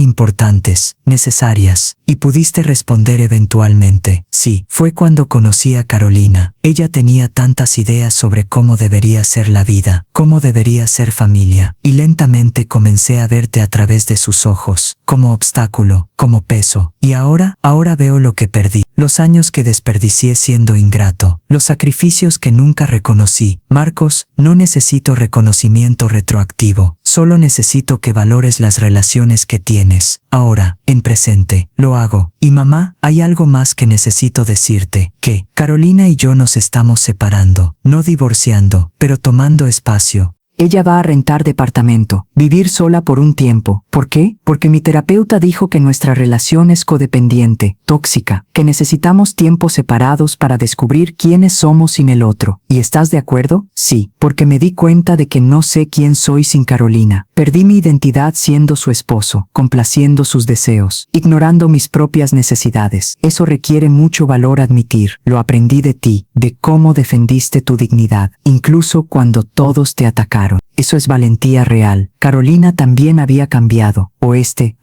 importantes, necesarias, y pudiste responder eventualmente. Sí, fue cuando conocí a Carolina. Ella tenía tantas ideas sobre cómo debería ser la vida, cómo debería ser familia, y lentamente comencé a verte a través de sus ojos, como obstáculo, como peso. Y ahora veo lo que perdí, los años que desperdicié siendo ingrato, los sacrificios que nunca reconocí. Marcos, no necesito reconocimiento retroactivo, solo necesito que valores las relaciones que tienes. Ahora, en presente, lo hago. Y mamá, hay algo más que necesito decirte, que Carolina y yo nos estamos separando, no divorciando, pero tomando espacio. Ella va a rentar departamento, vivir sola por un tiempo. ¿Por qué? Porque mi terapeuta dijo que nuestra relación es codependiente, tóxica, que necesitamos tiempos separados para descubrir quiénes somos sin el otro. ¿Y estás de acuerdo? Sí, porque me di cuenta de que no sé quién soy sin Carolina. Perdí mi identidad siendo su esposo, complaciendo sus deseos, ignorando mis propias necesidades. Eso requiere mucho valor admitir. Lo aprendí de ti, de cómo defendiste tu dignidad, incluso cuando todos te atacaron. Eso es valentía real. Carolina también había cambiado, o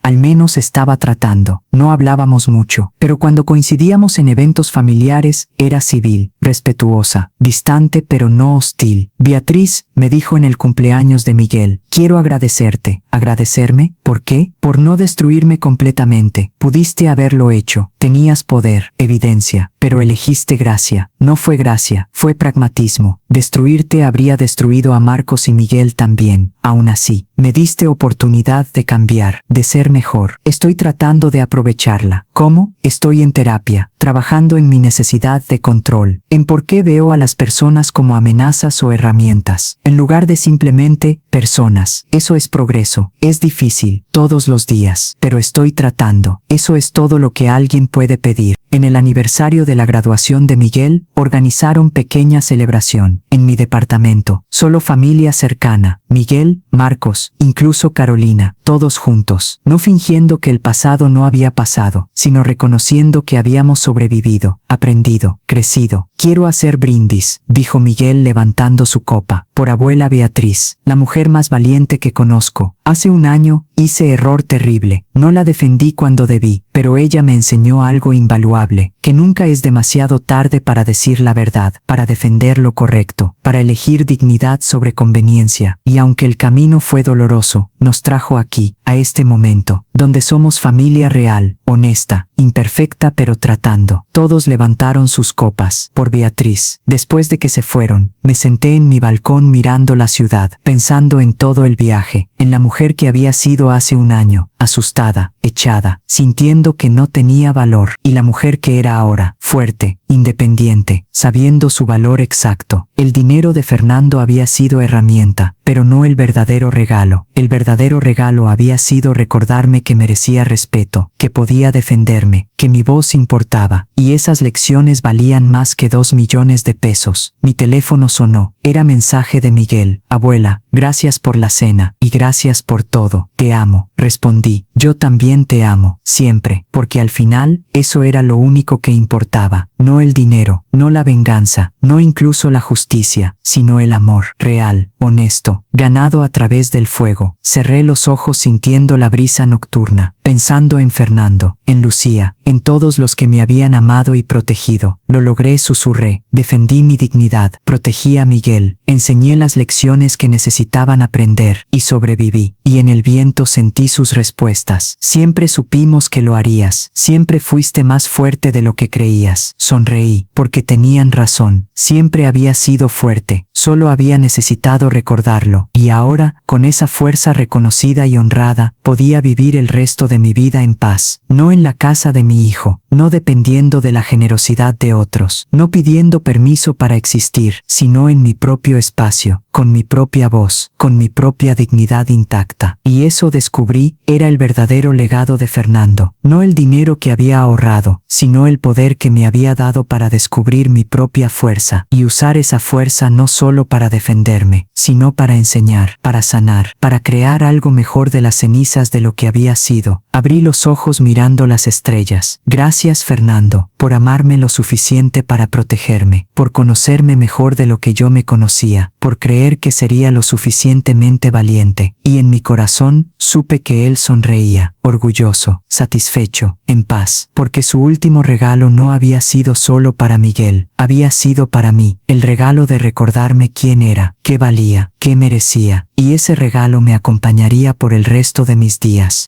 al menos estaba tratando. No hablábamos mucho, pero cuando coincidíamos en eventos familiares, era civil, respetuosa, distante pero no hostil. Beatriz, me dijo en el cumpleaños de Miguel, quiero agradecerte. ¿Agradecerme? ¿Por qué? Por no destruirme completamente. Pudiste haberlo hecho. Tenías poder, evidencia, pero elegiste gracia. No fue gracia, fue pragmatismo. Destruirte habría destruido a Marcos y Miguel también. Aún así, me diste oportunidad de cambiar, de ser mejor. Estoy tratando de aprovecharla. ¿Cómo? Estoy en terapia, trabajando en mi necesidad de control, en por qué veo a las personas como amenazas o herramientas, en lugar de simplemente personas. Eso es progreso. Es difícil, todos los días, pero estoy tratando. Eso es todo lo que alguien puede pedir. En el aniversario de la graduación de Miguel, organizaron pequeña celebración. En mi departamento, solo familia cercana, Miguel, Marcos, incluso Carolina, todos juntos, no fingiendo que el pasado no había pasado, sino reconociendo que habíamos sobrevivido, aprendido, crecido. Quiero hacer brindis, dijo Miguel levantando su copa, por abuela Beatriz, la mujer más valiente que conozco. Hace un año, hice error terrible, no la defendí cuando debí, pero ella me enseñó algo invaluable, que nunca es demasiado tarde para decir la verdad, para defender lo correcto, para elegir dignidad sobre conveniencia. Y aunque el camino fue doloroso, nos trajo aquí, a este momento, donde somos familia real, honesta, imperfecta pero tratando. Todos levantaron sus copas, por Beatriz. Después de que se fueron, me senté en mi balcón mirando la ciudad, pensando en todo el viaje, en la mujer que había sido hace un año, asustada, echada, sintiendo que no tenía valor, y la mujer que era ahora, fuerte, independiente, sabiendo su valor exacto. El dinero de Fernando había sido herramienta, pero no el verdadero regalo. El verdadero regalo había sido recordarme que merecía respeto, que podía defenderme, que mi voz importaba, y esas lecciones valían más que 2 millones de pesos. Mi teléfono sonó. Era mensaje de Miguel. Abuela, gracias por la cena, y gracias por todo. Te amo. Respondí. Yo también te amo, siempre, porque al final, eso era lo único que importaba. No el dinero, no la venganza, no incluso la justicia, sino el amor, real, honesto, ganado a través del fuego. Cerré los ojos sintiendo la brisa nocturna, pensando en Fernando, en Lucía, en todos los que me habían amado y protegido. Lo logré, susurré, defendí mi dignidad, protegí a Miguel, enseñé las lecciones que necesitaban aprender, y sobreviví. Y en el viento sentí sus respuestas. respuestas. Siempre supimos que lo harías. Siempre fuiste más fuerte de lo que creías. Sonreí, porque tenían razón. Siempre había sido fuerte. Solo había necesitado recordarlo. Y ahora, con esa fuerza reconocida y honrada, podía vivir el resto de mi vida en paz. No en la casa de mi hijo, no dependiendo de la generosidad de otros, no pidiendo permiso para existir, sino en mi propio espacio, con mi propia voz, con mi propia dignidad intacta. Y eso descubrí, era el verdadero legado de Fernando. No el dinero que había ahorrado, sino el poder que me había dado para descubrir mi propia fuerza, y usar esa fuerza no solo para defenderme, sino para enseñar, para sanar, para crear algo mejor de las cenizas de lo que había sido. Abrí los ojos mirando las estrellas. Gracias, Fernando, por amarme lo suficiente para protegerme, por conocerme mejor de lo que yo me conocía, por creer que sería lo suficientemente valiente. Y en mi corazón supe que él sonreía, orgulloso, satisfecho, en paz, porque su último regalo no había sido solo para Miguel, había sido para mí, el regalo de recordarme quién era, qué valía, qué merecía, y ese regalo me acompañaría por el resto de mis días.